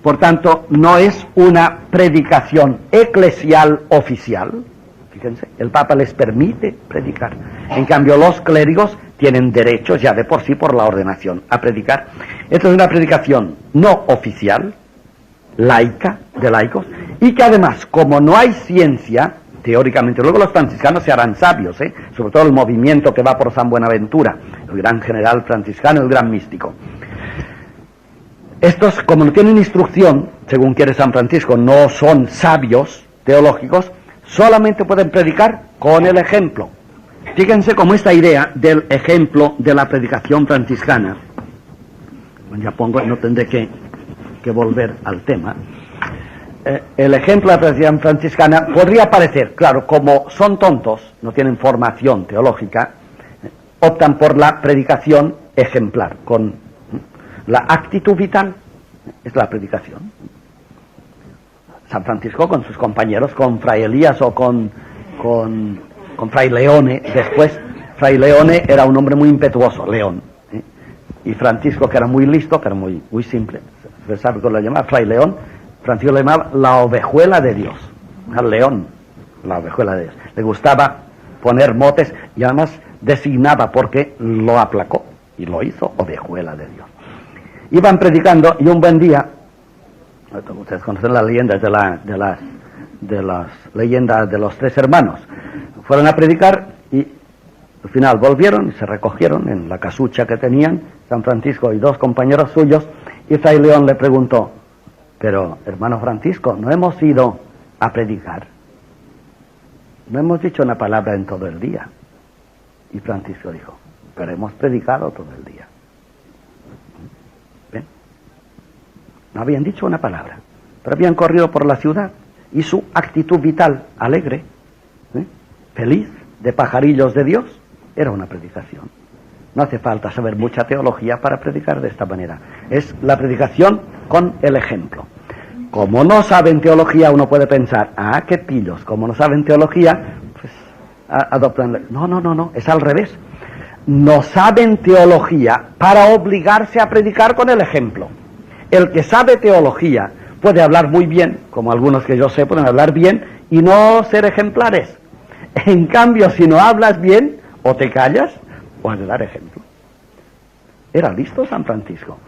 Por tanto, no es una predicación eclesial oficial. Fíjense, el Papa les permite predicar. En cambio, los clérigos tienen derechos ya de por sí por la ordenación a predicar. Esto es una predicación no oficial, laica, de laicos, y que además, como no hay ciencia, teóricamente, luego los franciscanos se harán sabios, sobre todo el movimiento que va por San Buenaventura, el gran general franciscano, el gran místico. Estos, como no tienen instrucción, según quiere San Francisco, no son sabios teológicos, solamente pueden predicar con el ejemplo. Fíjense cómo esta idea del ejemplo de la predicación franciscana, ya pongo, no tendré que volver al tema, el ejemplo de la predicación franciscana podría parecer, claro, como son tontos, no tienen formación teológica, optan por la predicación ejemplar, con la actitud vital, es la predicación. San Francisco con sus compañeros, con Fray Elías o con Fray Leone, después Fray Leone era un hombre muy impetuoso, León, y Francisco, que era muy listo, que era muy simple, ¿usted sabe cómo lo llamaba? Fray León. Francisco le llamaba la ovejuela de Dios, al león, la ovejuela de Dios. Le gustaba poner motes y además designaba porque lo aplacó y lo hizo ovejuela de Dios. Iban predicando y un buen día, ustedes conocen las leyendas de las leyendas de los tres hermanos, fueron a predicar y al final volvieron y se recogieron en la casucha que tenían San Francisco y dos compañeros suyos, y Fray León le preguntó: pero hermano Francisco, ¿no hemos ido a predicar? No hemos dicho una palabra en todo el día. Y Francisco dijo: pero hemos predicado todo el día. ¿Ven? No habían dicho una palabra, pero habían corrido por la ciudad y su actitud vital, alegre, feliz, de pajarillos de Dios, era una predicación. No hace falta saber mucha teología para predicar de esta manera. Es la predicación con el ejemplo. Como no saben teología, uno puede pensar: ah, qué pillos, como no saben teología, pues adoptan. No, es al revés. No saben teología para obligarse a predicar con el ejemplo. El que sabe teología puede hablar muy bien, como algunos que yo sé pueden hablar bien, y no ser ejemplares. En cambio, si no hablas bien, o te callas, o has de dar ejemplo. Era listo San Francisco.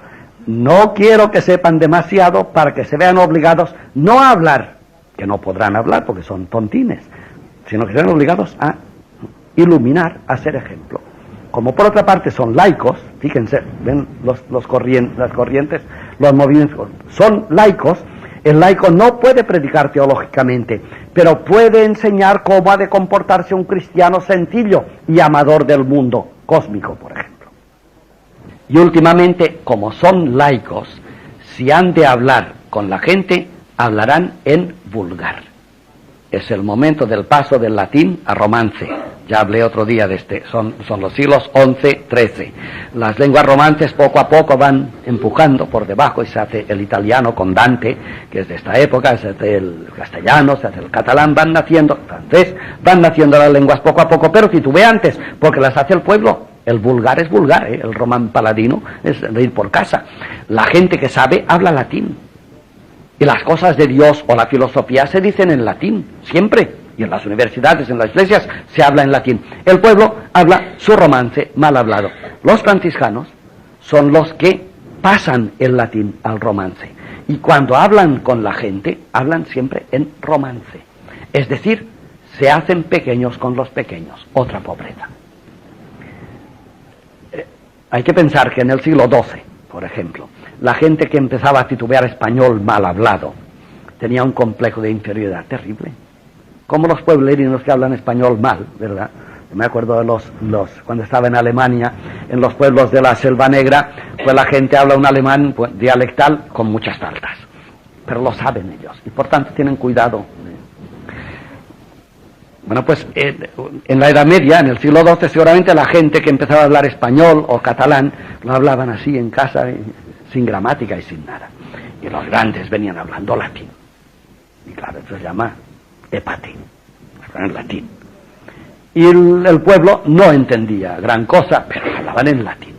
No quiero que sepan demasiado para que se vean obligados no a hablar, que no podrán hablar porque son tontines, sino que sean obligados a iluminar, a ser ejemplo. Como por otra parte son laicos, fíjense, ven las corrientes, los movimientos, son laicos. El laico no puede predicar teológicamente, pero puede enseñar cómo ha de comportarse un cristiano sencillo y amador del mundo cósmico, por ejemplo. Y últimamente, como son laicos, si han de hablar con la gente, hablarán en vulgar. Es el momento del paso del latín a romance. Ya hablé otro día de son los siglos XI, XIII. Las lenguas romances poco a poco van empujando por debajo y se hace el italiano con Dante, que es de esta época, se hace el castellano, se hace el catalán, van naciendo, francés, van naciendo las lenguas poco a poco, pero titubeantes, porque las hace el pueblo. El vulgar es vulgar, el román paladino es de ir por casa. La gente que sabe habla latín. Y las cosas de Dios o la filosofía se dicen en latín, siempre. Y en las universidades, en las iglesias, se habla en latín. El pueblo habla su romance mal hablado. Los franciscanos son los que pasan el latín al romance. Y cuando hablan con la gente, hablan siempre en romance. Es decir, se hacen pequeños con los pequeños. Otra pobreza. Hay que pensar que en el siglo XII, por ejemplo, la gente que empezaba a titubear español mal hablado tenía un complejo de inferioridad terrible. Como los pueblerinos que hablan español mal, ¿verdad? Yo me acuerdo de cuando estaba en Alemania, en los pueblos de la Selva Negra, pues la gente habla un alemán pues, dialectal con muchas faltas. Pero lo saben ellos y por tanto tienen cuidado. Bueno, pues en la Edad Media, en el siglo XII, seguramente la gente que empezaba a hablar español o catalán lo hablaban así en casa, sin gramática y sin nada. Y los grandes venían hablando latín. Y claro, eso se llama epate, en latín. Y el pueblo no entendía gran cosa, pero hablaban en latín.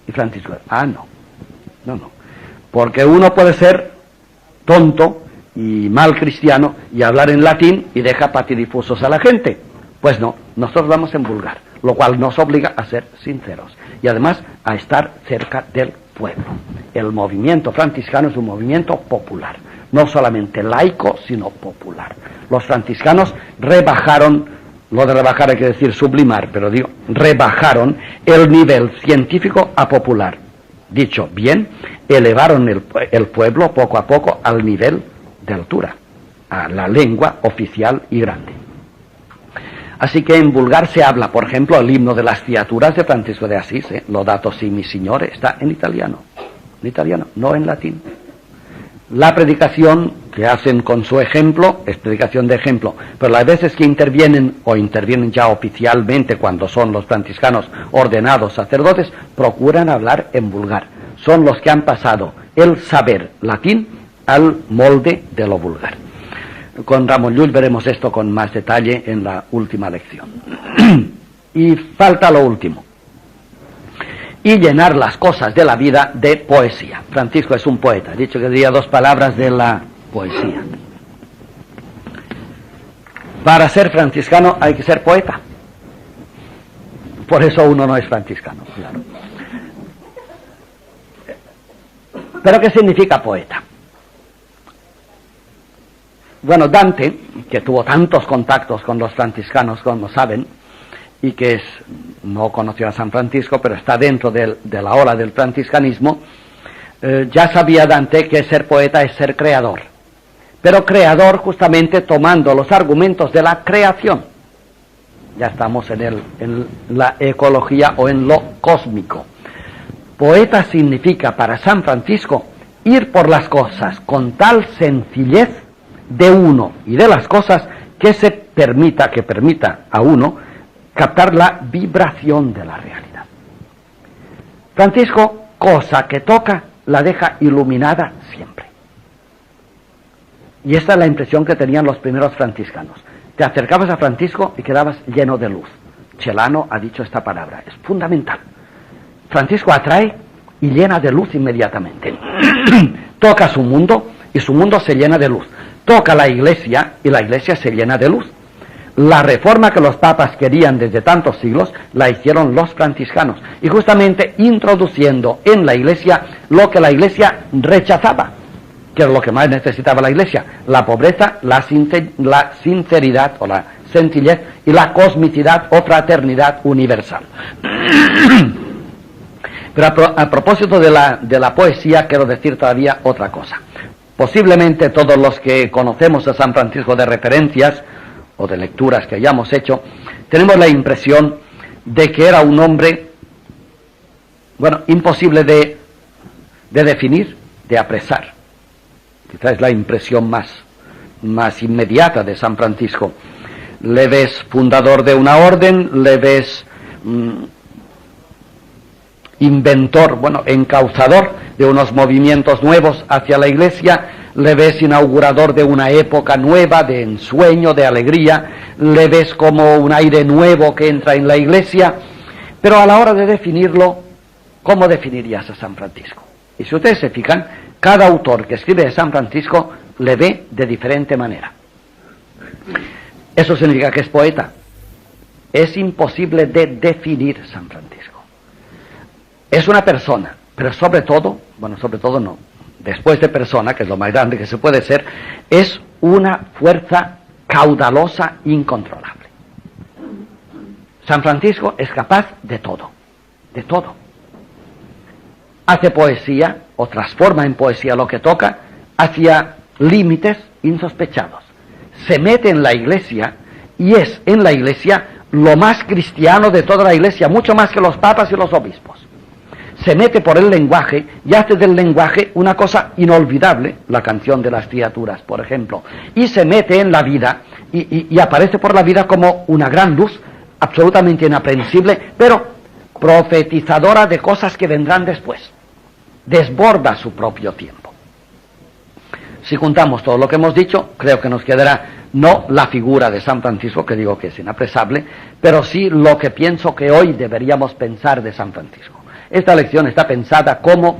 Y Francisco, no. Porque uno puede ser tonto y mal cristiano y hablar en latín y deja patidifusos a la gente. Pues no, nosotros vamos en vulgar, lo cual nos obliga a ser sinceros y además a estar cerca del pueblo. El movimiento franciscano es un movimiento popular, no solamente laico, sino popular. Los franciscanos rebajaron, lo de rebajar hay que decir sublimar, pero digo, rebajaron el nivel científico a popular. Dicho bien, elevaron el pueblo poco a poco al nivel de altura, a la lengua oficial y grande. Así que en vulgar se habla, por ejemplo, el himno de las criaturas de Francisco de Asís, Laudato si mi Signore, está en italiano, no en latín. La predicación que hacen con su ejemplo es predicación de ejemplo, pero las veces que intervienen ya oficialmente cuando son los franciscanos ordenados sacerdotes, procuran hablar en vulgar. Son los que han pasado el saber latín al molde de lo vulgar. Con Ramón Llull veremos esto con más detalle en la última lección. Y falta lo último. Y llenar las cosas de la vida de poesía. Francisco es un poeta. He dicho que diría 2 palabras de la poesía. Para ser franciscano hay que ser poeta. Por eso uno no es franciscano, claro. ¿Pero qué significa poeta? Bueno, Dante, que tuvo tantos contactos con los franciscanos, como saben, y que no conoció a San Francisco, pero está dentro de la ola del franciscanismo, ya sabía Dante que ser poeta es ser creador, pero creador justamente tomando los argumentos de la creación. Ya estamos en la ecología o en lo cósmico. Poeta significa para San Francisco ir por las cosas con tal sencillez de uno y de las cosas que permita a uno captar la vibración de la realidad. Francisco, cosa que toca, la deja iluminada siempre. Y esta es la impresión que tenían los primeros franciscanos. Te acercabas a Francisco y quedabas lleno de luz. Celano ha dicho esta palabra, es fundamental. Francisco atrae y llena de luz inmediatamente. Toca su mundo y su mundo se llena de luz. Toca la Iglesia y la Iglesia se llena de luz. La reforma que los papas querían desde tantos siglos la hicieron los franciscanos y justamente introduciendo en la Iglesia lo que la Iglesia rechazaba, que es lo que más necesitaba la Iglesia: la pobreza, la sinceridad o la sencillez y la cosmicidad o fraternidad universal. Pero a propósito de la poesía quiero decir todavía otra cosa. Posiblemente todos los que conocemos a San Francisco de referencias o de lecturas que hayamos hecho, tenemos la impresión de que era un hombre, imposible de definir, de apresar. Quizás es la impresión más inmediata de San Francisco. Le ves fundador de una orden, le ves inventor, encauzador de unos movimientos nuevos hacia la Iglesia, le ves inaugurador de una época nueva, de ensueño, de alegría, le ves como un aire nuevo que entra en la Iglesia, pero a la hora de definirlo, ¿cómo definirías a San Francisco? Y si ustedes se fijan, cada autor que escribe de San Francisco le ve de diferente manera. Eso significa que es poeta. Es imposible de definir San Francisco. Es una persona, pero sobre todo no, después de persona, que es lo más grande que se puede ser, es una fuerza caudalosa incontrolable. San Francisco es capaz de todo, hace poesía o transforma en poesía lo que toca hacia límites insospechados. Se mete en la Iglesia y es en la Iglesia lo más cristiano de toda la Iglesia, mucho más que los papas y los obispos. Se mete por el lenguaje y hace del lenguaje una cosa inolvidable, la canción de las criaturas, por ejemplo, y se mete en la vida y aparece por la vida como una gran luz, absolutamente inaprensible, pero profetizadora de cosas que vendrán después. Desborda su propio tiempo. Si juntamos todo lo que hemos dicho, creo que nos quedará no la figura de San Francisco, que digo que es inapresable, pero sí lo que pienso que hoy deberíamos pensar de San Francisco. Esta lección está pensada como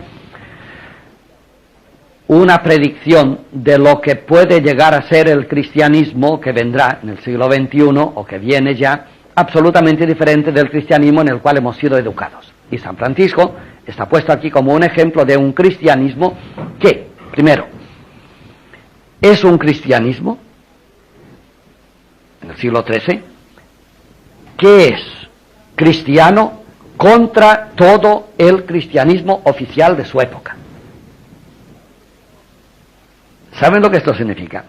una predicción de lo que puede llegar a ser el cristianismo que vendrá en el siglo XXI, o que viene ya, absolutamente diferente del cristianismo en el cual hemos sido educados. Y San Francisco está puesto aquí como un ejemplo de un cristianismo que, primero, es un cristianismo, en el siglo XIII, que es cristiano contra todo el cristianismo oficial de su época. ¿Saben lo que esto significa?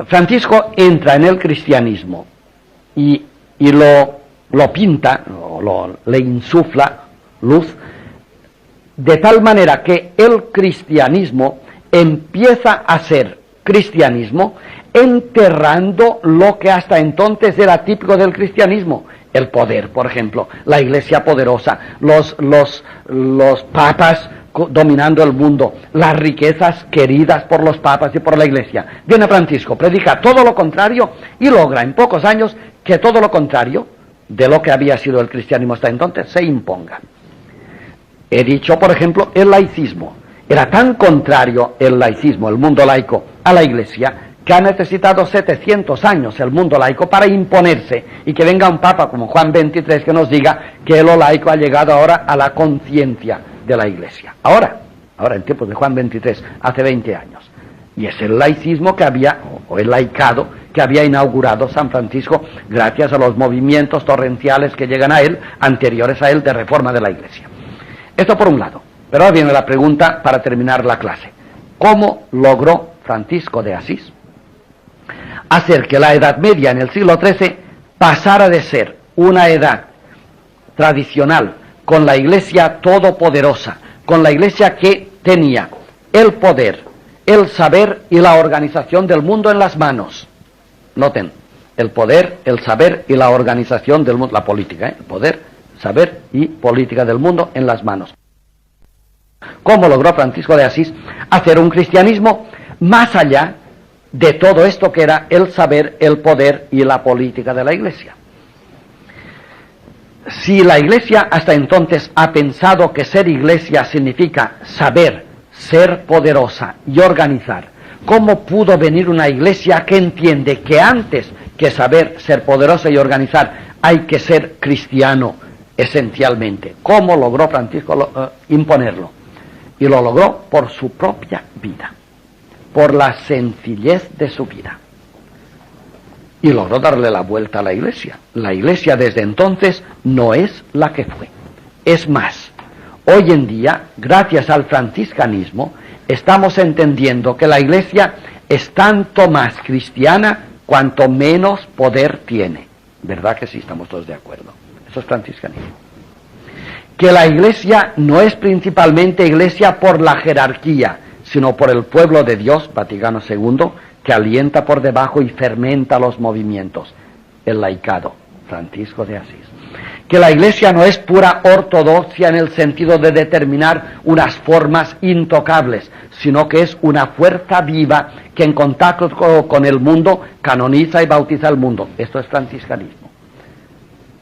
Francisco entra en el cristianismo y lo pinta, le insufla luz, de tal manera que el cristianismo empieza a ser cristianismo enterrando lo que hasta entonces era típico del cristianismo. El poder, por ejemplo, la iglesia poderosa, los papas dominando el mundo, las riquezas queridas por los papas y por la iglesia. Viene Francisco, predica todo lo contrario y logra en pocos años que todo lo contrario de lo que había sido el cristianismo hasta entonces se imponga. He dicho, por ejemplo, el laicismo. Era tan contrario el laicismo, el mundo laico, a la iglesia, que ha necesitado 700 años el mundo laico para imponerse y que venga un papa como Juan XXIII que nos diga que lo laico ha llegado ahora a la conciencia de la iglesia. Ahora en tiempos de Juan XXIII, hace 20 años. Y es el laicismo que había, o el laicado, que había inaugurado San Francisco gracias a los movimientos torrenciales que llegan a él, anteriores a él, de reforma de la iglesia. Esto por un lado. Pero ahora viene la pregunta para terminar la clase. ¿Cómo logró Francisco de Asís hacer que la Edad Media en el siglo XIII pasara de ser una edad tradicional, con la Iglesia todopoderosa, con la Iglesia que tenía el poder, el saber y la organización del mundo en las manos? Noten, el poder, el saber y la organización del mundo, la política, el poder, saber y política del mundo en las manos. ¿Cómo logró Francisco de Asís hacer un cristianismo más allá de todo esto que era el saber, el poder y la política de la Iglesia? Si la Iglesia hasta entonces ha pensado que ser Iglesia significa saber, ser poderosa y organizar, ¿cómo pudo venir una Iglesia que entiende que antes que saber, ser poderosa y organizar, hay que ser cristiano esencialmente? ¿Cómo logró Francisco imponerlo? Y lo logró por su propia vida, por la sencillez de su vida. Y logró darle la vuelta a la Iglesia. La Iglesia desde entonces no es la que fue. Es más, hoy en día, gracias al franciscanismo, estamos entendiendo que la Iglesia es tanto más cristiana cuanto menos poder tiene. ¿Verdad que sí? Estamos todos de acuerdo. Eso es franciscanismo. Que la Iglesia no es principalmente Iglesia por la jerarquía, sino por el pueblo de Dios, Vaticano II, que alienta por debajo y fermenta los movimientos. El laicado, Francisco de Asís. Que la Iglesia no es pura ortodoxia en el sentido de determinar unas formas intocables, sino que es una fuerza viva que en contacto con el mundo canoniza y bautiza el mundo. Esto es franciscanismo.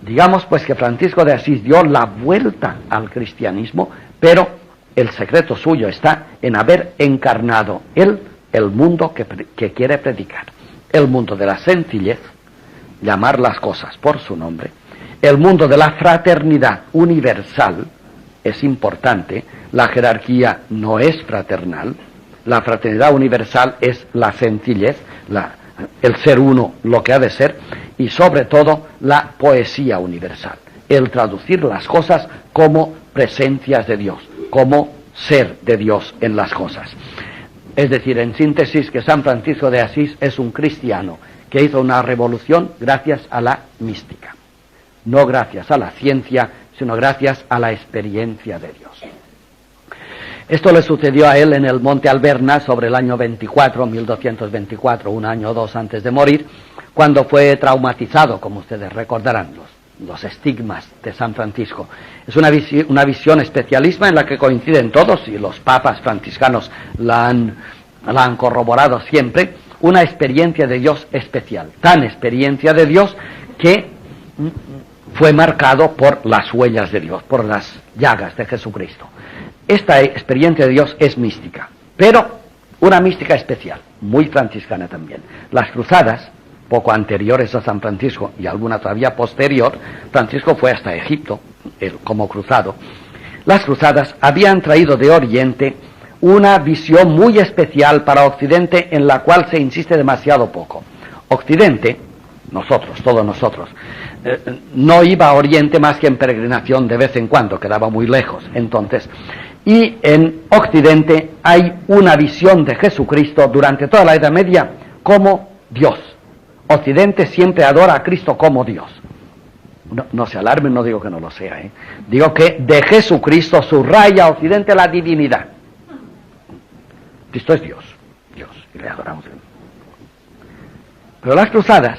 Digamos pues que Francisco de Asís dio la vuelta al cristianismo, pero el secreto suyo está en haber encarnado él el mundo que quiere predicar. El mundo de la sencillez, llamar las cosas por su nombre, el mundo de la fraternidad universal, es importante, la jerarquía no es fraternal, la fraternidad universal es la sencillez, el ser uno lo que ha de ser, y sobre todo la poesía universal, el traducir las cosas como presencias de Dios, como ser de Dios en las cosas. Es decir, en síntesis, que San Francisco de Asís es un cristiano que hizo una revolución gracias a la mística. No gracias a la ciencia, sino gracias a la experiencia de Dios. Esto le sucedió a él en el Monte Alberna sobre el año 1224, un año o dos antes de morir, cuando fue traumatizado, como ustedes recordarán, los estigmas de San Francisco. Es una visión especialísima en la que coinciden todos, y los papas franciscanos la han corroborado siempre, una experiencia de Dios especial, tan experiencia de Dios que fue marcado por las huellas de Dios, por las llagas de Jesucristo. Esta experiencia de Dios es mística, pero una mística especial, muy franciscana también. Las cruzadas, poco anteriores a San Francisco y alguna todavía posterior, Francisco fue hasta Egipto como cruzado. Las cruzadas habían traído de Oriente una visión muy especial para Occidente, en la cual se insiste demasiado poco. Occidente, nosotros, todos nosotros, no iba a Oriente más que en peregrinación de vez en cuando, quedaba muy lejos entonces. Y en Occidente hay una visión de Jesucristo durante toda la Edad Media como Dios. Occidente siempre adora a Cristo como Dios. No se alarmen, no digo que no lo sea, Digo que de Jesucristo subraya Occidente la divinidad. Cristo es Dios, y le adoramos. Pero las cruzadas,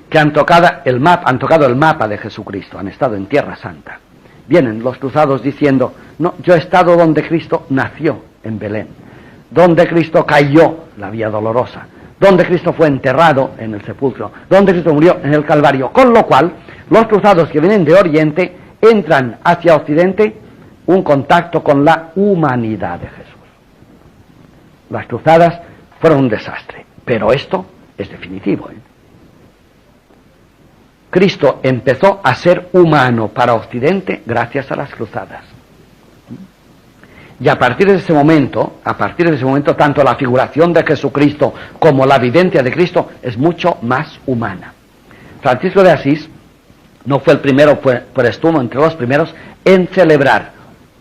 que han tocado el mapa de Jesucristo, han estado en Tierra Santa, vienen los cruzados diciendo, no, yo he estado donde Cristo nació, en Belén, donde Cristo cayó, la Vía Dolorosa, donde Cristo fue enterrado, en el sepulcro, donde Cristo murió, en el Calvario, con lo cual los cruzados que vienen de Oriente entran hacia Occidente un contacto con la humanidad de Jesús. Las cruzadas fueron un desastre, pero esto es definitivo. Cristo empezó a ser humano para Occidente gracias a las cruzadas. Y a partir de ese momento, tanto la figuración de Jesucristo como la vivencia de Cristo es mucho más humana. Francisco de Asís no fue el primero, pero estuvo entre los primeros en celebrar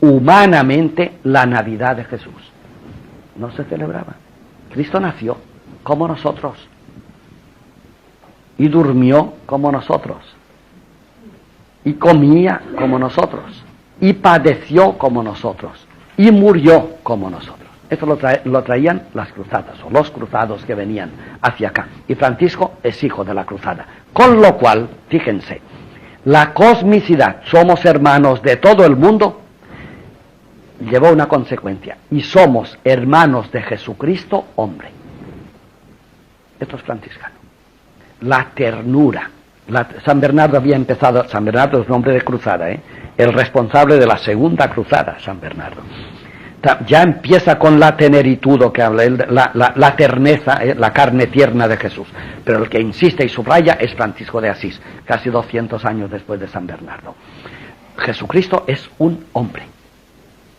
humanamente la Navidad de Jesús. No se celebraba. Cristo nació como nosotros y durmió como nosotros y comía como nosotros y padeció como nosotros y murió como nosotros. Esto lo traían las cruzadas, o los cruzados que venían hacia acá. Y Francisco es hijo de la cruzada. Con lo cual, fíjense, la cosmicidad, somos hermanos de todo el mundo, llevó una consecuencia. Y somos hermanos de Jesucristo, hombre. Esto es franciscano. La ternura. San Bernardo había empezado, San Bernardo es nombre de cruzada, el responsable de la segunda cruzada, San Bernardo. Ya empieza con la teneritud, que habla él, la terneza, la carne tierna de Jesús. Pero el que insiste y subraya es Francisco de Asís, casi 200 años después de San Bernardo. Jesucristo es un hombre.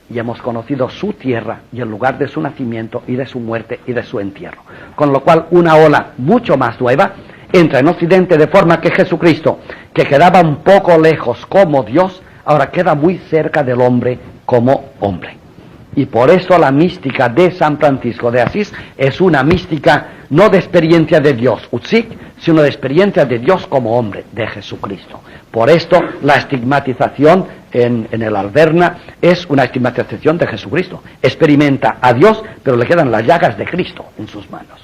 Y hemos conocido su tierra y el lugar de su nacimiento y de su muerte y de su entierro. Con lo cual, una ola mucho más nueva entra en Occidente, de forma que Jesucristo, que quedaba un poco lejos como Dios, ahora queda muy cerca del hombre como hombre. Y por eso la mística de San Francisco de Asís es una mística no de experiencia de Dios, Utsik, sino de experiencia de Dios como hombre, de Jesucristo. Por esto la estigmatización en el Alberna es una estigmatización de Jesucristo. Experimenta a Dios, pero le quedan las llagas de Cristo en sus manos.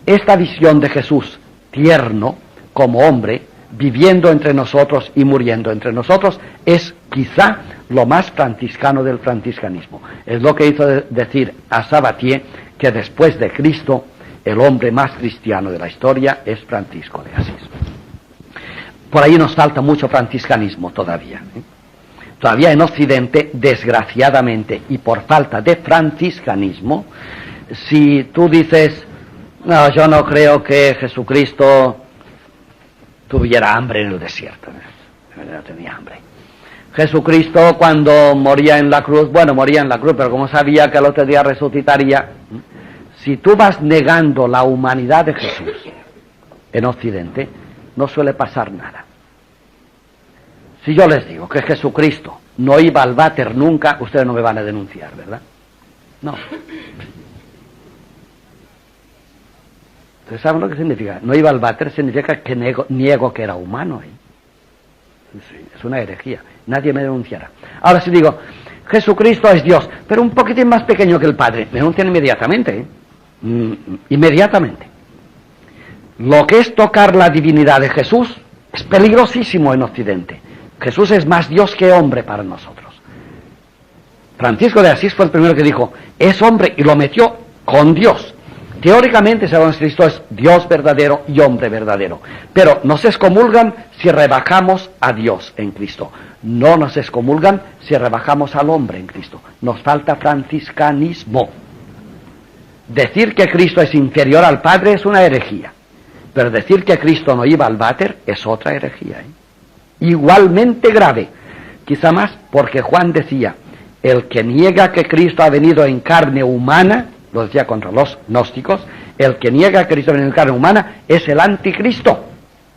Esta visión de Jesús tierno como hombre, viviendo entre nosotros y muriendo entre nosotros, es quizá lo más franciscano del franciscanismo. Es lo que hizo decir a Sabatier que después de Cristo el hombre más cristiano de la historia es Francisco de Asís. Por ahí nos falta mucho franciscanismo todavía. Todavía en Occidente, desgraciadamente, y por falta de franciscanismo, si tú dices, no, yo no creo que Jesucristo tuviera hambre en el desierto. No tenía hambre. Jesucristo cuando moría en la cruz, moría en la cruz, pero como sabía que el otro día resucitaría, si tú vas negando la humanidad de Jesús en Occidente, no suele pasar nada. Si yo les digo que Jesucristo no iba al váter nunca, ustedes no me van a denunciar, ¿verdad? No. ¿Ustedes saben lo que significa? No iba al váter significa que niego que era humano. Sí, es una herejía. Nadie me denunciará. Ahora si digo, Jesucristo es Dios, pero un poquitín más pequeño que el Padre, me denuncian inmediatamente. Inmediatamente. Lo que es tocar la divinidad de Jesús es peligrosísimo en Occidente. Jesús es más Dios que hombre para nosotros. Francisco de Asís fue el primero que dijo, es hombre, y lo metió con Dios. Teóricamente, sabemos que Cristo es Dios verdadero y hombre verdadero. Pero nos excomulgan si rebajamos a Dios en Cristo. No nos excomulgan si rebajamos al hombre en Cristo. Nos falta franciscanismo. Decir que Cristo es inferior al Padre es una herejía. Pero decir que Cristo no iba al váter es otra herejía. Igualmente grave. Quizá más porque Juan decía, el que niega que Cristo ha venido en carne humana, lo decía contra los gnósticos, el que niega que Cristo ha venido en carne humana es el anticristo,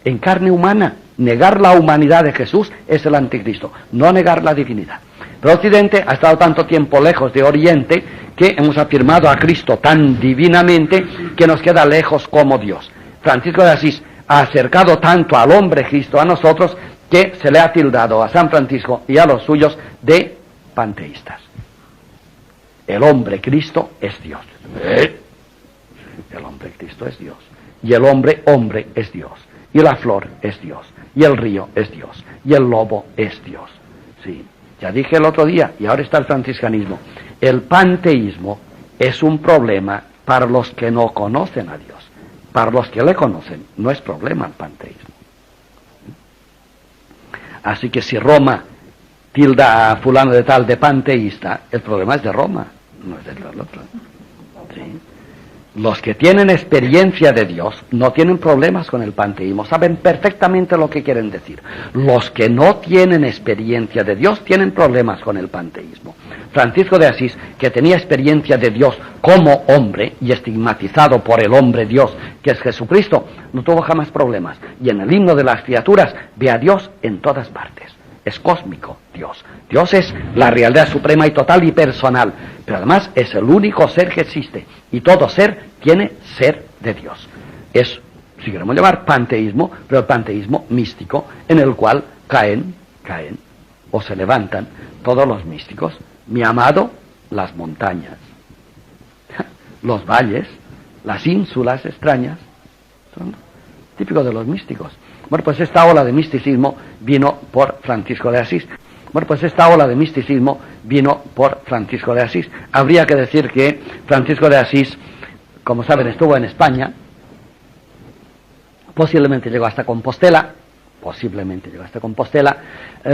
en carne humana. Negar la humanidad de Jesús es el anticristo, no negar la divinidad. Pero Occidente ha estado tanto tiempo lejos de Oriente que hemos afirmado a Cristo tan divinamente que nos queda lejos como Dios. Francisco de Asís ha acercado tanto al hombre Cristo a nosotros que se le ha tildado a San Francisco y a los suyos de panteístas. El hombre Cristo es Dios. El hombre Cristo es Dios. Y el hombre es Dios. Y la flor es Dios. Y el río es Dios. Y el lobo es Dios. Sí, ya dije el otro día, y ahora está el franciscanismo. El panteísmo es un problema para los que no conocen a Dios. Para los que le conocen, no es problema el panteísmo. Así que si Roma tilda a fulano de tal de panteísta, el problema es de Roma, no es del otro. ¿Sí? Los que tienen experiencia de Dios no tienen problemas con el panteísmo, saben perfectamente lo que quieren decir. Los que no tienen experiencia de Dios tienen problemas con el panteísmo. Francisco de Asís, que tenía experiencia de Dios como hombre y estigmatizado por el hombre Dios, que es Jesucristo, no tuvo jamás problemas. Y en el himno de las criaturas ve a Dios en todas partes. Es cósmico Dios. Dios es la realidad suprema y total y personal, pero además es el único ser que existe, y todo ser tiene ser de Dios. Es, si queremos llamar panteísmo, pero el panteísmo místico, en el cual caen o se levantan todos los místicos. Mi amado, las montañas, los valles, las ínsulas extrañas, son típicos de los místicos. Bueno, pues esta ola de misticismo vino por Francisco de Asís. Habría que decir que Francisco de Asís, como saben, estuvo en España, posiblemente llegó hasta Compostela,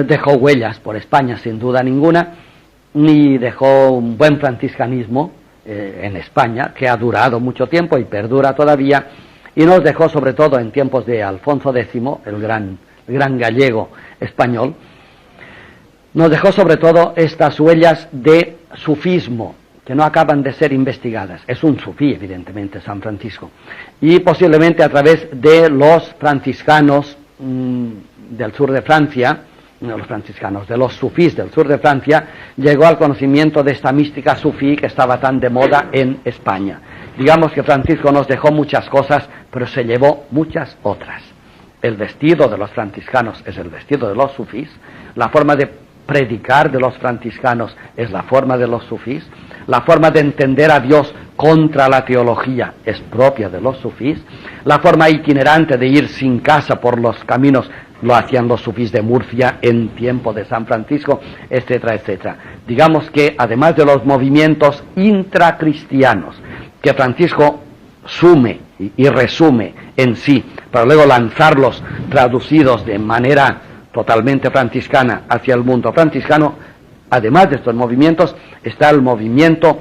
dejó huellas por España sin duda ninguna, y dejó un buen franciscanismo en España, que ha durado mucho tiempo y perdura todavía, y nos dejó sobre todo en tiempos de Alfonso X, el gran gallego español, nos dejó sobre todo estas huellas de sufismo, que no acaban de ser investigadas. Es un sufí, evidentemente, San Francisco. Y posiblemente a través de los franciscanos del sur de Francia, de los sufís del sur de Francia, llegó al conocimiento de esta mística sufí que estaba tan de moda en España. Digamos que Francisco nos dejó muchas cosas, pero se llevó muchas otras. El vestido de los franciscanos es el vestido de los sufís, la forma de predicar de los franciscanos es la forma de los sufís, la forma de entender a Dios contra la teología es propia de los sufís, la forma itinerante de ir sin casa por los caminos lo hacían los sufís de Murcia en tiempo de San Francisco, etcétera, etcétera. Digamos que además de los movimientos intracristianos que Francisco sume y resume en sí, para luego lanzarlos traducidos de manera totalmente franciscana hacia el mundo franciscano, además de estos movimientos está el movimiento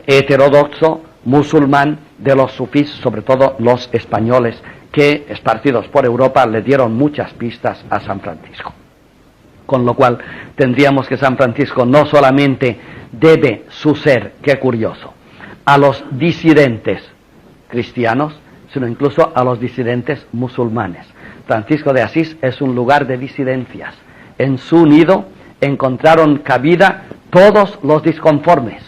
heterodoxo musulmán de los sufís, sobre todo los españoles, que esparcidos por Europa le dieron muchas pistas a San Francisco. Con lo cual tendríamos que San Francisco no solamente debe su ser, qué curioso, a los disidentes cristianos, sino incluso a los disidentes musulmanes. Francisco de Asís es un lugar de disidencias. En su nido encontraron cabida todos los disconformes.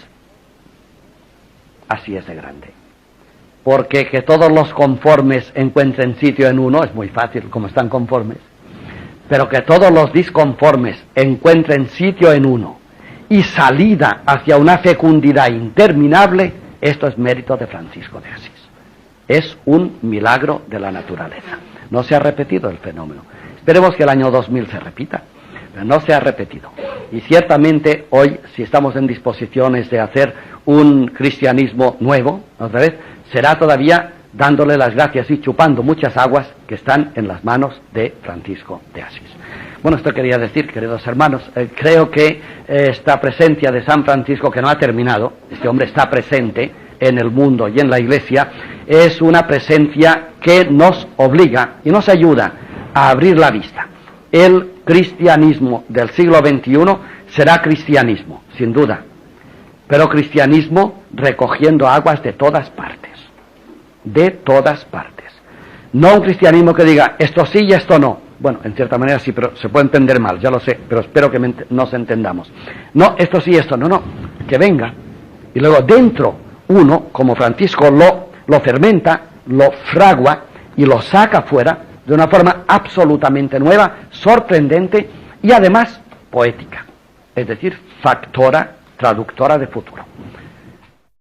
Así es de grande. Porque que todos los conformes encuentren sitio en uno es muy fácil, como están conformes. Pero que todos los disconformes encuentren sitio en uno y salida hacia una fecundidad interminable, esto es mérito de Francisco de Asís. Es un milagro de la naturaleza. No se ha repetido el fenómeno. Esperemos que el año 2000 se repita, pero no se ha repetido. Y ciertamente hoy, si estamos en disposiciones de hacer un cristianismo nuevo, otra vez, será todavía dándole las gracias y chupando muchas aguas que están en las manos de Francisco de Asís. Bueno, esto quería decir, queridos hermanos, creo que esta presencia de San Francisco, que no ha terminado, este hombre está presente en el mundo y en la Iglesia, es una presencia que nos obliga y nos ayuda a abrir la vista. El cristianismo del siglo XXI será cristianismo, sin duda, pero cristianismo recogiendo aguas de todas partes. De todas partes. No un cristianismo que diga esto sí y esto no. Bueno, en cierta manera sí, pero se puede entender mal, ya lo sé, pero espero que nos entendamos. No, esto sí, esto no, no. Que venga. Y luego dentro uno, como Francisco, lo fermenta, lo fragua y lo saca fuera de una forma absolutamente nueva, sorprendente y además poética. Es decir, factora, traductora de futuro.